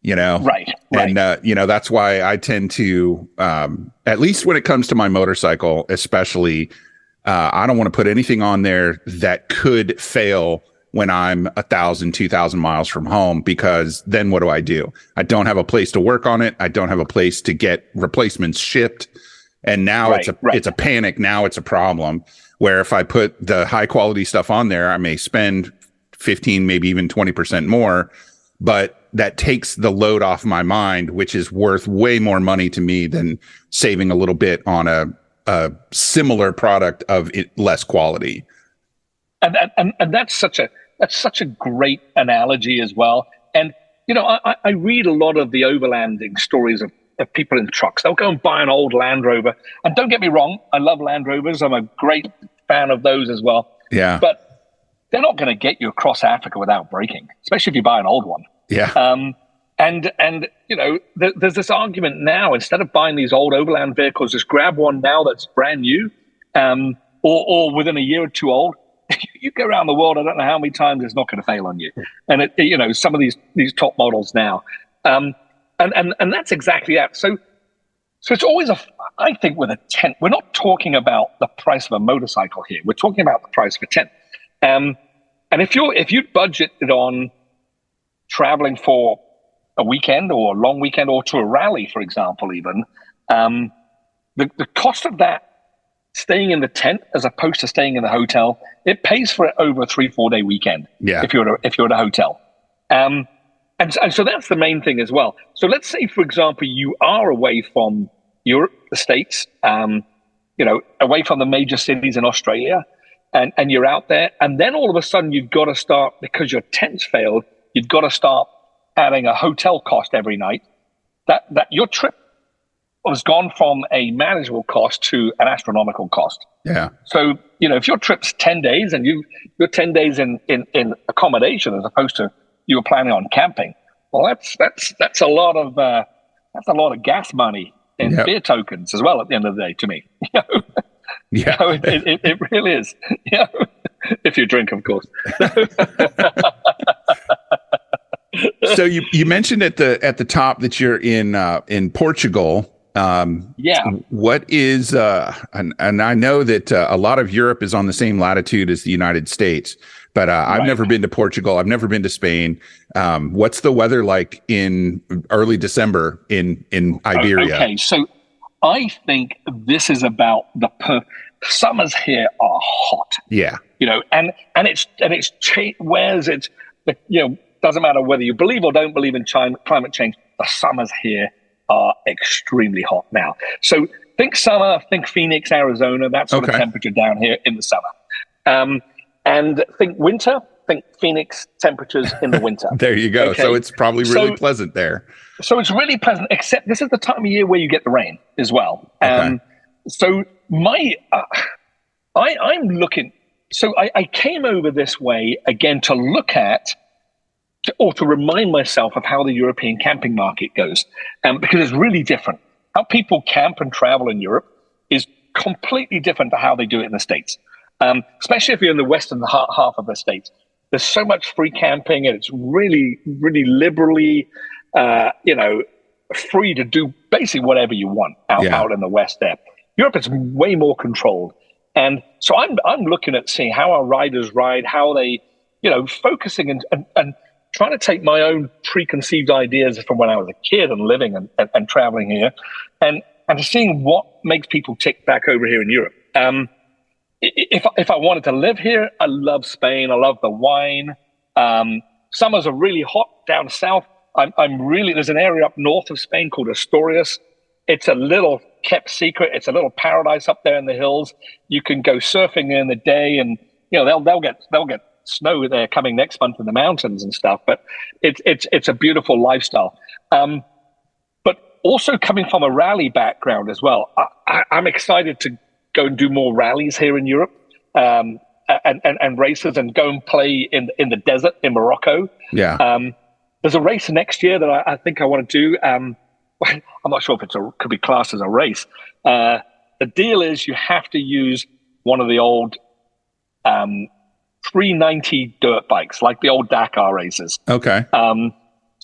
Right. And, that's why I tend to, at least when it comes to my motorcycle, especially, I don't want to put anything on there that could fail when I'm 1,000, 2,000 miles from home, because then what do? I don't have a place to work on it. I don't have a place to get replacements shipped. And now it's a panic. Now it's a problem where if I put the high quality stuff on there, I may spend 15, maybe even 20% more, but that takes the load off my mind, which is worth way more money to me than saving a little bit on a similar product of less quality. And that's such a great analogy as well. And, I read a lot of the overlanding stories of people in trucks. They'll go and buy an old Land Rover. And don't get me wrong, I love Land Rovers. I'm a great fan of those as well. Yeah. But they're not going to get you across Africa without braking, especially if you buy an old one. Yeah. And there's this argument now, instead of buying these old overland vehicles, just grab one now that's brand new, or within a year or two old, you go around the world, I don't know how many times it's not going to fail on you. And some of these top models now, and that's exactly that. So it's always I think with a tent, we're not talking about the price of a motorcycle here. We're talking about the price of a tent. And if you budget it on traveling for a weekend or a long weekend or to a rally, for example, even the cost of that, staying in the tent as opposed to staying in the hotel, it pays for it over a 3-4 day weekend. Yeah. If you're at a hotel, and so that's the main thing as well. So let's say, for example, you are away from Europe, the States, away from the major cities in Australia, and you're out there, and then all of a sudden you've got to start, because your tent's failed, you've got to start adding a hotel cost every night. That your trip has gone from a manageable cost to an astronomical cost. Yeah. So, if your trip's 10 days and you're 10 days in accommodation as opposed to you were planning on camping, well, that's a lot of gas money in beer tokens as well at the end of the day to me. Yeah. It really is. If you drink, of course. So you mentioned at the top that you're in Portugal. What is and I know that a lot of Europe is on the same latitude as the United States, but I've never been to Portugal. I've never been to Spain. What's the weather like in early December in Iberia? Okay, so I think this is about summers here are hot. Yeah, and it's whereas it's doesn't matter whether you believe or don't believe in climate change. The summers here are extremely hot now. So think summer, think Phoenix, Arizona, that sort of temperature down here in the summer. And think winter, think Phoenix temperatures in the winter. There you go. Okay? So it's probably really pleasant there. So it's really pleasant, except this is the time of year where you get the rain as well. So I'm looking, so I came over this way again to look at, or to remind myself of how the European camping market goes, because it's really different. How people camp and travel in Europe is completely different to how they do it in the States, especially if you're in the western half of the States. There's so much free camping, and it's really, really liberally, free to do basically whatever you want out in the West there. Europe is way more controlled. And so I'm looking at seeing how our riders ride, how they, focusing and trying to take my own preconceived ideas from when I was a kid and living and traveling here, and seeing what makes people tick back over here in Europe. If I wanted to live here, I love Spain. I love the wine. Summers are really hot down south. There's an area up north of Spain called Asturias. It's a little kept secret. It's a little paradise up there in the hills. You can go surfing in the day, and they'll get snow there coming next month in the mountains and stuff, but it's a beautiful lifestyle. But also coming from a rally background as well, I'm excited to go and do more rallies here in Europe, and races, and go and play in the desert in Morocco. There's a race next year that I think I want to do. I'm not sure if could be classed as a race. The deal is you have to use one of the old 390 dirt bikes, like the old Dakar races. Okay.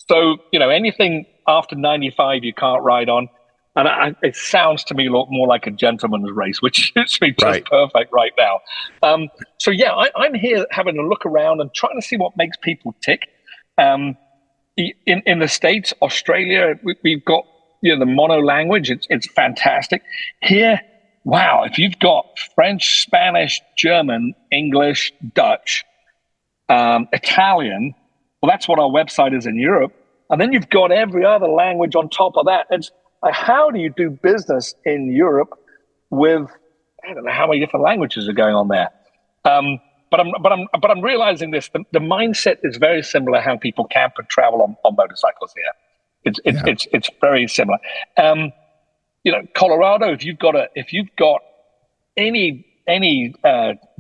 So, anything after 95 you can't ride on. And it sounds to me a lot more like a gentleman's race, which suits me just perfect right now. So, I'm here having a look around and trying to see what makes people tick. In the States, Australia, we've got the mono language. It's fantastic. Here, wow, if you've got French, Spanish, German, English, Dutch, Italian, well, that's what our website is in Europe. And then you've got every other language on top of that. It's how do you do business in Europe with, I don't know how many different languages are going on there. But I'm realizing this. The mindset is very similar how people camp and travel on motorcycles here. It's very similar. Colorado, if you've got any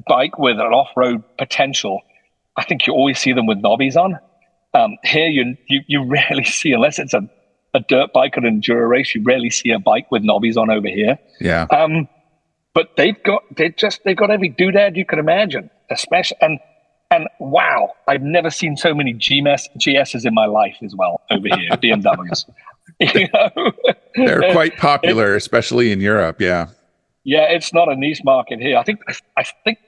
bike with an off-road potential, I think you always see them with knobbies on. Here you rarely see, unless it's a dirt bike or an enduro race, you rarely see a bike with knobbies on over here. Yeah. But they've got every doodad you can imagine. especially, and wow, I've never seen so many GSs in my life as well over here, BMWs. You know? They're quite popular, especially in Europe. Yeah. Yeah, it's not a niche market here. I think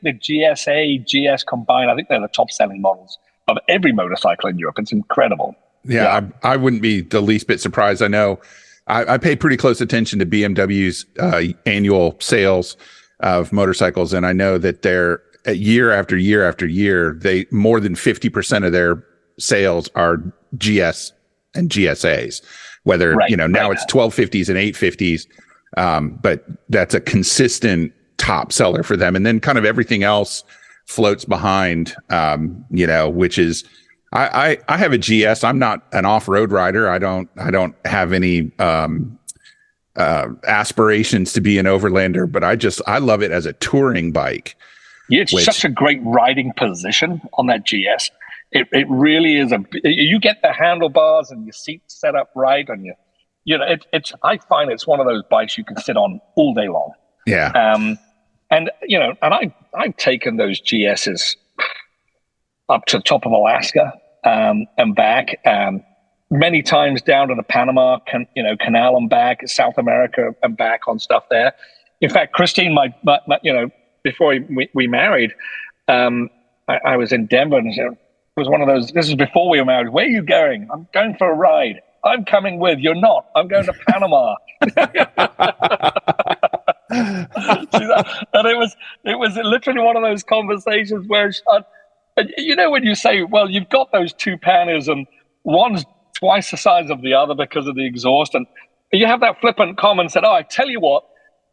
the GSA, GS combined, I think they're the top selling models of every motorcycle in Europe. It's incredible. Yeah. I wouldn't be the least bit surprised. I know I pay pretty close attention to BMW's annual sales of motorcycles, and I know that they're year after year after year, they more than 50% of their sales are GS and GSAs. Whether now it's 1250s and 850s, but that's a consistent top seller for them, and then kind of everything else floats behind. Which is I have a GS. I'm not an off-road rider. I don't have any aspirations to be an overlander, but I love it as a touring bike. Yeah, it's such a great riding position on that GS. It really is you get the handlebars and your seat set up right, and I find it's one of those bikes you can sit on all day long. Yeah. And I've taken those GSs up to the top of Alaska, and back, many times down to the Panama Canal and back, South America and back on stuff there. In fact, Christine, my before we married, I was in Denver, and it was one of those. This is before we were married. Where are you going? I'm going for a ride. I'm coming with. You're not. I'm going to Panama. And it was literally one of those conversations where, when you say, well, you've got those two Panas, and one's twice the size of the other because of the exhaust, and you have that flippant comment said, "Oh, I tell you what,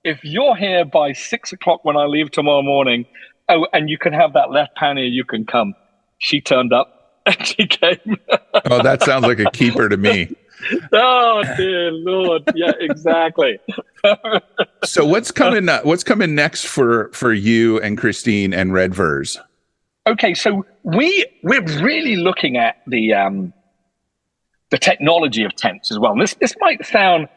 if you're here by 6 o'clock when I leave tomorrow morning, and you can have that left Pana, you can come." She turned up and she came. Oh, that sounds like a keeper to me. Oh, dear Lord. Yeah, exactly. So what's coming next for you and Christine and Redverz? Okay, so we're really looking at the technology of tents as well. And this might sound,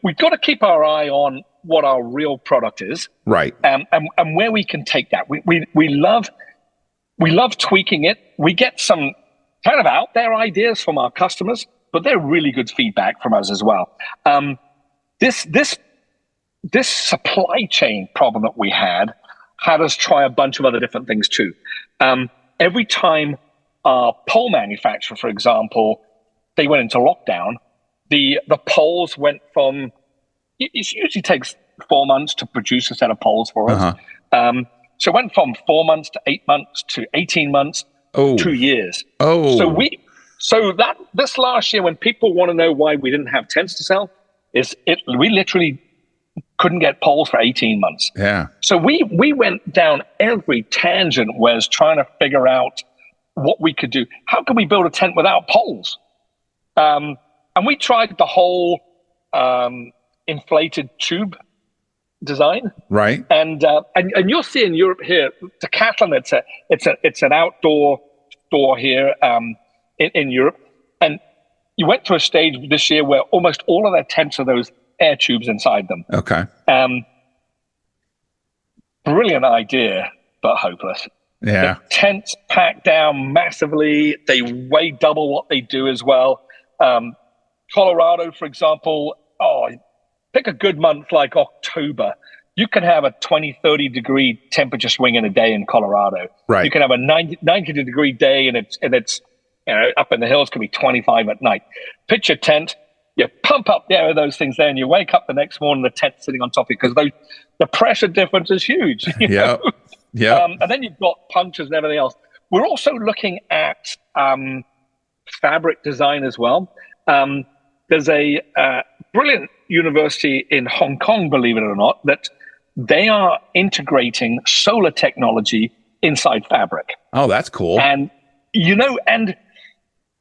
we've got to keep our eye on what our real product is, right? And where we can take that. We love tweaking it. We get some kind of out there ideas from our customers, but they're really good feedback from us as well. This supply chain problem that we had us try a bunch of other different things too. Every time our pole manufacturer, for example, they went into lockdown, the poles went from, it usually takes 4 months to produce a set of poles for us. Uh-huh. So it went from 4 months to 8 months to 18 months, 2 years. Oh. So this last year, when people want to know why we didn't have tents to sell, we literally couldn't get poles for 18 months. Yeah. So we went down every tangent, was trying to figure out what we could do. How can we build a tent without poles? And we tried the whole inflated tube design, right? And you'll see in Europe here, Decathlon. It's an outdoor store here in Europe, and you went to a stage this year where almost all of their tents are those air tubes inside them. Okay. Brilliant idea, but hopeless. Yeah. The tents packed down massively. They weigh double what they do as well. Colorado, for example, pick a good month like October. You can have a 20, 30 degree temperature swing in a day in Colorado. Right. You can have a 90 degree day, and it's up in the hills, can be 25 at night. Pitch your tent, you pump up the air of those things there, and you wake up the next morning, the tent's sitting on top of you, because the pressure difference is huge. Yeah. Yeah. And then you've got punctures and everything else. We're also looking at fabric design as well. There's a brilliant university in Hong Kong, believe it or not, that they are integrating solar technology inside fabric. Oh, that's cool. And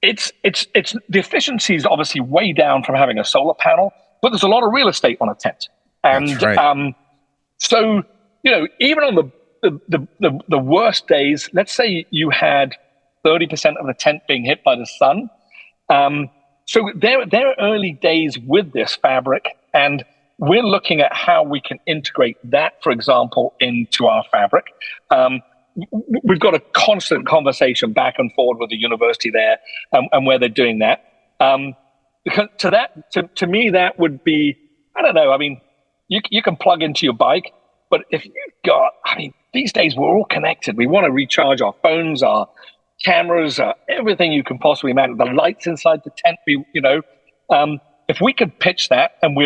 it's the efficiency is obviously way down from having a solar panel, but there's a lot of real estate on a tent. And that's right. So even on the worst days, let's say you had 30% of the tent being hit by the sun. So they're early days with this fabric, and we're looking at how we can integrate that, for example, into our fabric. we've got a constant conversation back and forward with the university there, and where they're doing that. Because to me, that would be, I don't know. I mean, you can plug into your bike, but if you've got, I mean, these days we're all connected. We want to recharge our phones, our cameras, everything you can possibly imagine. The lights inside the tent, if we could pitch that, and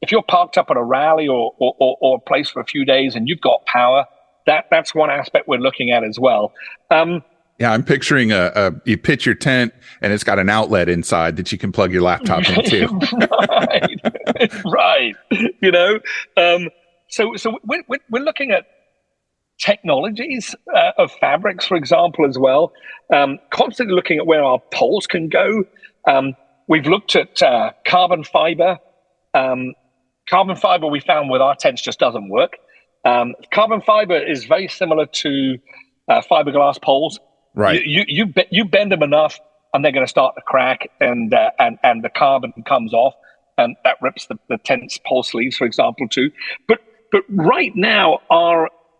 if you're parked up at a rally or a place for a few days and you've got power, that's one aspect we're looking at as well. Yeah, I'm picturing you pitch your tent and it's got an outlet inside that you can plug your laptop into. Right. So we're looking at technologies of fabrics, for example, as well. Constantly looking at where our poles can go. We've looked at carbon fiber. Carbon fiber we found with our tents just doesn't work. Carbon fiber is very similar to fiberglass poles. Right. You bend them enough, and they're going to start to crack, and the carbon comes off, and that rips the tent's pole sleeves, for example, too. But right now,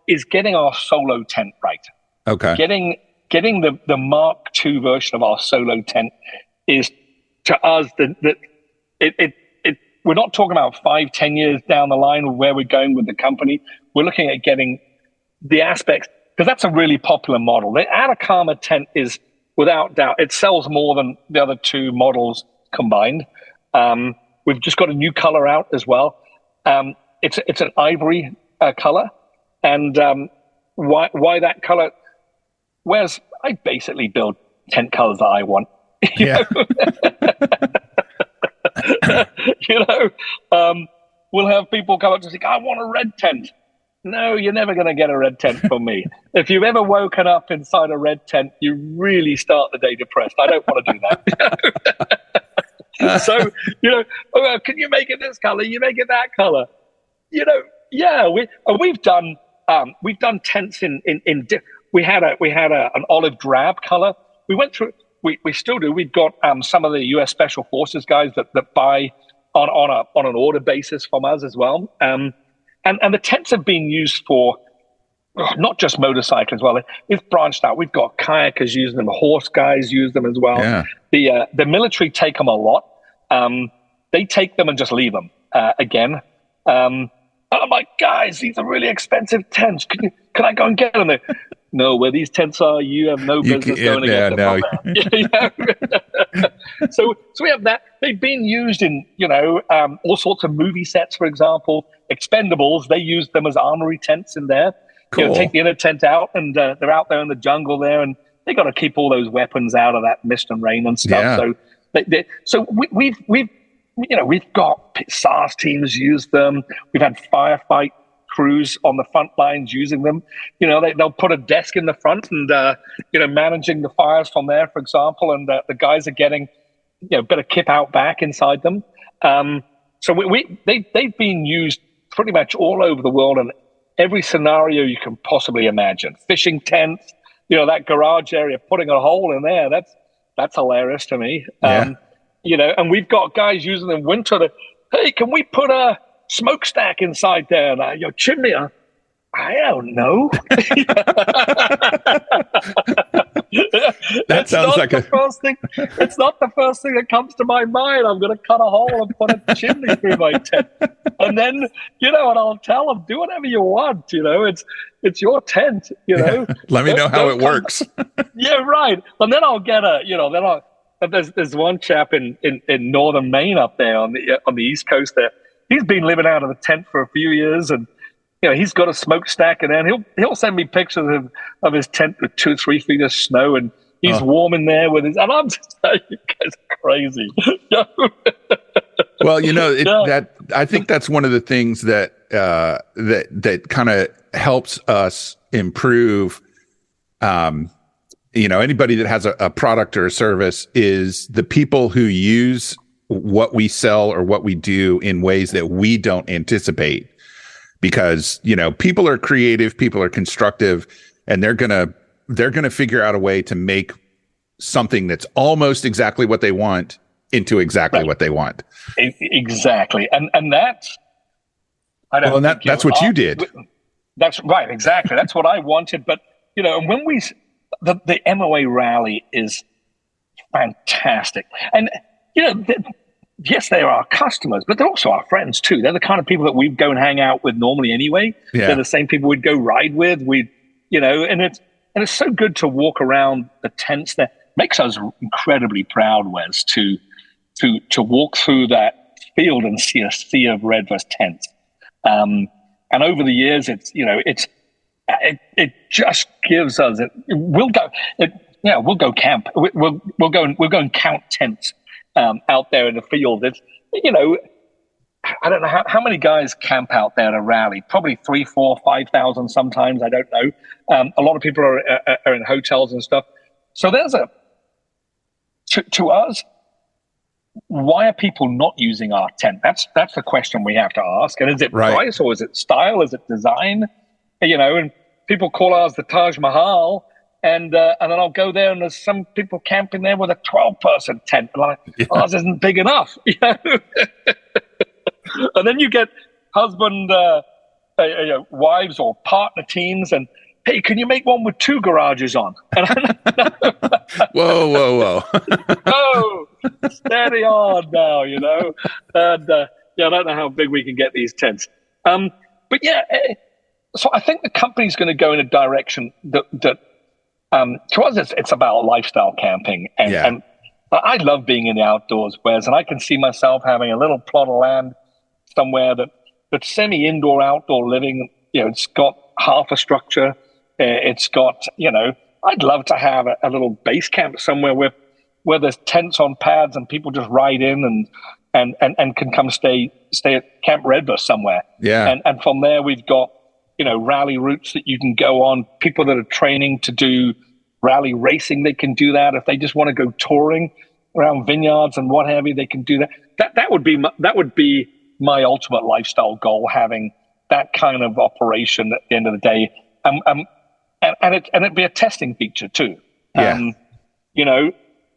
is getting our solo tent right. Okay. Getting the Mark II version of our solo tent is, to us, we're not talking about 5-10 years down the line of where we're going with the company. We're looking at getting the aspects, because that's a really popular model. The Atacama tent is, without doubt, it sells more than the other two models combined. We've just got a new color out as well. It's an ivory color, and why that color? Whereas I basically build tent colors that I want. Yeah. We'll have people come up to say, I want a red tent. No, you're never going to get a red tent from me. If you've ever woken up inside a red tent, you really start the day depressed. I don't want to do that. So, can you make it this color? You make it that color. We've done tents in we had an olive drab color. We went through. We still do. We've got some of the U.S. Special Forces guys that buy on an order basis from us as well. And the tents have been used for not just motorcycles. Well, it's branched out. We've got kayakers using them, horse guys use them as well. Yeah. The military take them a lot. They take them and just leave them again. And I'm like, guys, these are really expensive tents. Can I go and get them? No, where these tents are, you have no business going to get them. So we have that. They've been used in, all sorts of movie sets, for example. Expendables, they use them as armory tents in there. Cool. Take the inner tent out, and they're out there in the jungle there, and they got to keep all those weapons out of that mist and rain and stuff. Yeah. So we've got SARS teams use them. We've had firefight crews on the front lines using them. They'll put a desk in the front and managing the fires from there, for example, and the guys are getting a bit of kip out back inside them. So they've been used pretty much all over the world in every scenario you can possibly imagine. Fishing tents, that garage area, putting a hole in there, that's hilarious to me. Yeah. And we've got guys using them in winter. Hey, can we put a smokestack inside there? And your chimney? I don't know. That sounds like first thing. It's not the first thing that comes to my mind. I'm going to cut a hole and put a chimney through my tent, and then and I'll tell them, do whatever you want. It's your tent. Yeah. Let me know how it works. Yeah, right. And then I'll get there's one chap in northern Maine up there on the East Coast there. He's been living out of the tent for a few years, and he's got a smokestack, and then he'll send me pictures of his tent with 2 or 3 feet of snow, and he's warm in there with his. And I'm just like, you guys are crazy. Well, that I think that's one of the things that kind of helps us improve. Anybody that has a product or a service is the people who use what we sell or what we do in ways that we don't anticipate, because people are creative, people are constructive, and they're gonna figure out a way to make something that's almost exactly what they want into exactly what they want. Exactly, and that's that's what you did. That's right, exactly. That's what I wanted, but and when the MOA rally is fantastic. And, yes, they're our customers, but they're also our friends too. They're the kind of people that we go and hang out with normally anyway. Yeah. They're the same people we'd go ride with. And it's so good to walk around the tents there. Makes us incredibly proud, Wes, to walk through that field and see a sea of Redverz tents. And over the years, it just gives us. We'll go camp. We'll go and count tents out there in the field. It's, I don't know how many guys camp out there at a rally. Probably 3,000, 4,000, 5,000 sometimes. I don't know. A lot of people are in hotels and stuff. So there's to us, why are people not using our tent? That's the question we have to ask. And is it price or is it style? Is it design? And people call ours the Taj Mahal. And then I'll go there and there's some people camping there with a 12-person tent. And I'm like, ours isn't big enough. And then you get husband, wives or partner teams and, hey, can you make one with 2 garages on? And Whoa. Oh, steady on now, And I don't know how big we can get these tents. But yeah, so I think the company's going to go in a direction that to us, it's about lifestyle camping. And I love being in the outdoors, Wes, and I can see myself having a little plot of land somewhere that's semi-indoor, outdoor living. It's got half a structure. It's got, I'd love to have a little base camp somewhere where there's tents on pads and people just ride in and can come stay at Camp Redverz somewhere. Yeah. And from there, we've got, rally routes that you can go on. People that are training to do rally racing, they can do that. If they just want to go touring around vineyards and what have you, they can do that. That would be my ultimate lifestyle goal, having that kind of operation at the end of the day. And it'd be a testing feature too. Yeah.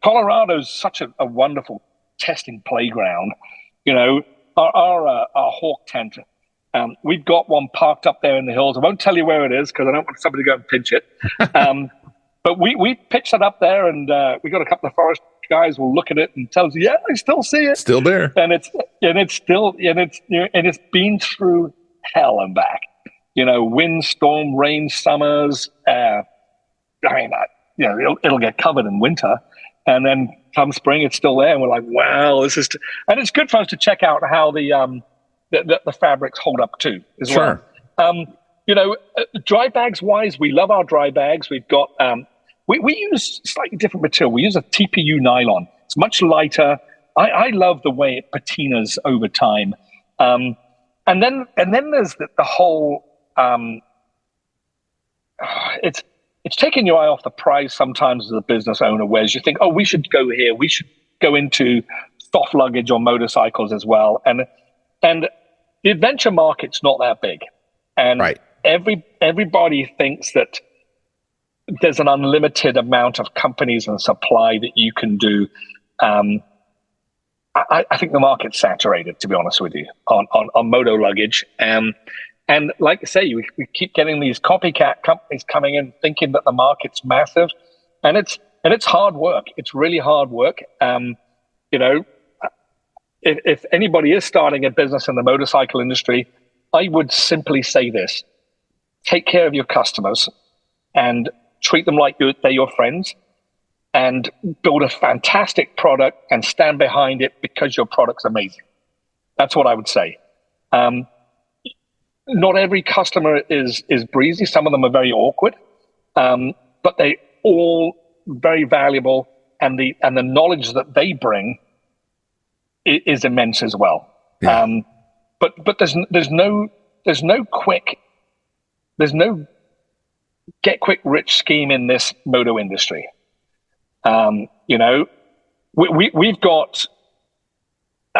Colorado's such a wonderful testing playground. Our Hawk tent, we've got one parked up there in the hills. I won't tell you where it is because I don't want somebody to go and pinch it. But we pitched it up there, and we got a couple of forest guys will look at it and tell us, yeah, I still see it, still there, and it's been through hell and back. Wind, storm, rain, summers. It'll get covered in winter, and then come spring, it's still there, and we're like, wow, this is. And it's good for us to check out how the fabrics hold up too, as well. Dry bags wise, we love our dry bags. We've got we use slightly different material. We use a TPU nylon. It's much lighter. I love the way it patinas over time. And then there's the whole. It's taking your eye off the prize sometimes as a business owner, whereas you think, oh, we should go here. We should go into soft luggage or motorcycles as well. And the adventure market's not that big. And everybody thinks that there's an unlimited amount of companies and supply that you can do. I think the market's saturated, to be honest with you, on moto luggage. And like I say, we keep getting these copycat companies coming in thinking that the market's massive, and it's hard work. It's really hard work. If anybody is starting a business in the motorcycle industry, I would simply say this: take care of your customers and treat them like they're your friends, and build a fantastic product and stand behind it because your product's amazing. That's what I would say. Not every customer is breezy. Some of them are very awkward, but they all very valuable, and the knowledge that they bring is immense as well. Yeah. But there's no get quick rich scheme in this moto industry. We've got,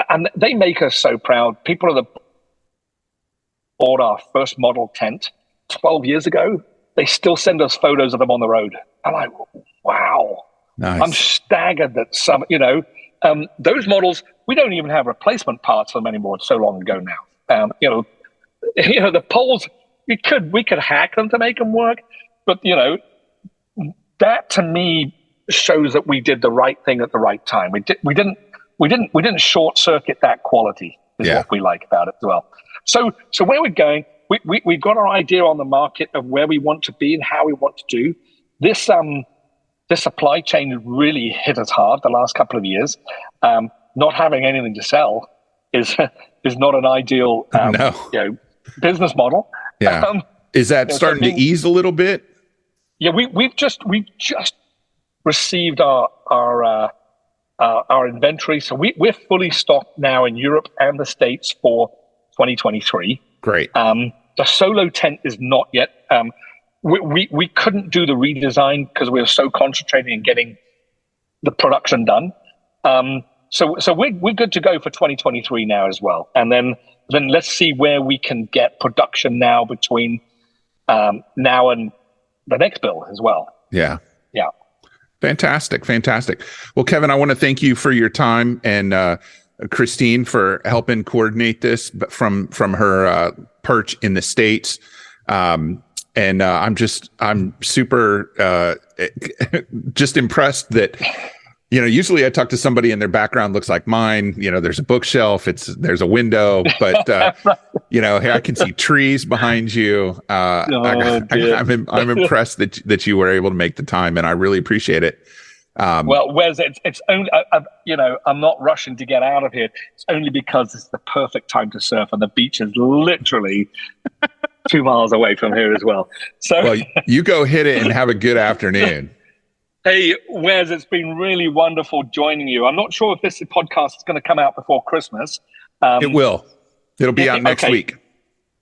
and they make us so proud. People that bought our first model tent 12 years ago, they still send us photos of them on the road. I'm like, wow. Nice. I'm staggered that some, those models, we don't even have replacement parts for them anymore. It's so long ago now. The poles, we could hack them to make them work, but that to me shows that we did the right thing at the right time. We didn't short circuit that quality is what we like about it as well. So where we're going, we've got our idea on the market of where we want to be and how we want to do this. The supply chain really hit us hard the last couple of years. Not having anything to sell is not an ideal business model. Yeah. Is that starting to ease a little bit? Yeah, we've just received our inventory, so we're fully stocked now in Europe and the States for 2023. Great. The solo tent is not yet. We couldn't do the redesign because we were so concentrated in getting the production done. So we're good to go for 2023 now as well. And then let's see where we can get production now between now and the next build as well. Yeah. Yeah. Fantastic. Well, Kevin, I want to thank you for your time, and Christine for helping coordinate this from her perch in the States. And I'm super just impressed that, usually I talk to somebody and their background looks like mine. There's a bookshelf, there's a window, but here I can see trees behind you. I'm impressed that you were able to make the time, and I really appreciate it. Well, Wes, it's only I'm not rushing to get out of here. It's only because it's the perfect time to surf, and the beach is literally 2 miles away from here as well. So, well, you go hit it and have a good afternoon. Hey, Wes, it's been really wonderful joining you. I'm not sure if this podcast is going to come out before Christmas. It will. It'll be out next week.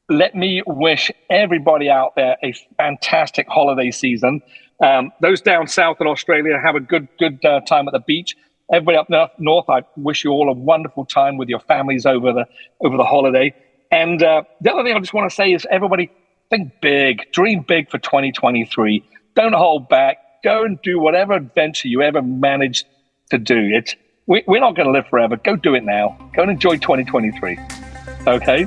Let me wish everybody out there a fantastic holiday season. Those down south in Australia, have a good time at the beach. Everybody up north, I wish you all a wonderful time with your families over the holiday. And the other thing I just want to say is, everybody, think big, dream big for 2023. Don't hold back. Go and do whatever adventure you ever managed to do. We're not going to live forever. Go do it now. Go and enjoy 2023. Okay?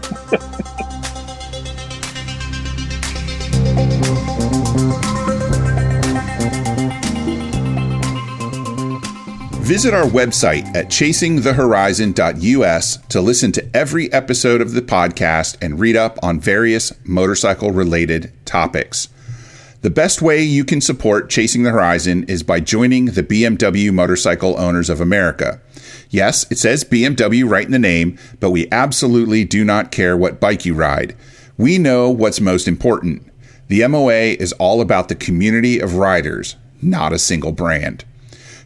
Visit our website at chasingthehorizon.us to listen to every episode of the podcast and read up on various motorcycle-related topics. The best way you can support Chasing the Horizon is by joining the BMW Motorcycle Owners of America. Yes, it says BMW right in the name, but we absolutely do not care what bike you ride. We know what's most important. The MOA is all about the community of riders, not a single brand.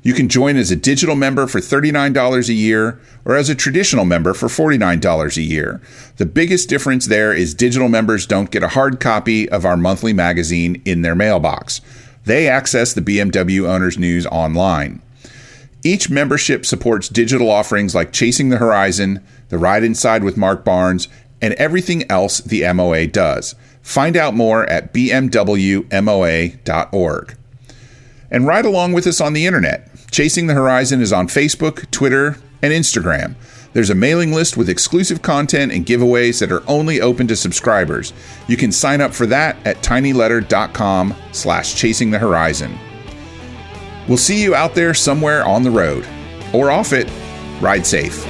You can join as a digital member for $39 a year or as a traditional member for $49 a year. The biggest difference there is digital members don't get a hard copy of our monthly magazine in their mailbox. They access the BMW Owners News online. Each membership supports digital offerings like Chasing the Horizon, the Ride Inside with Mark Barnes, and everything else the MOA does. Find out more at bmwmoa.org. And ride along with us on the internet. Chasing the Horizon is on Facebook, Twitter, and Instagram. There's a mailing list with exclusive content and giveaways that are only open to subscribers. You can sign up for that at tinyletter.com/chasingthehorizon. We'll see you out there somewhere on the road or off it. Ride safe.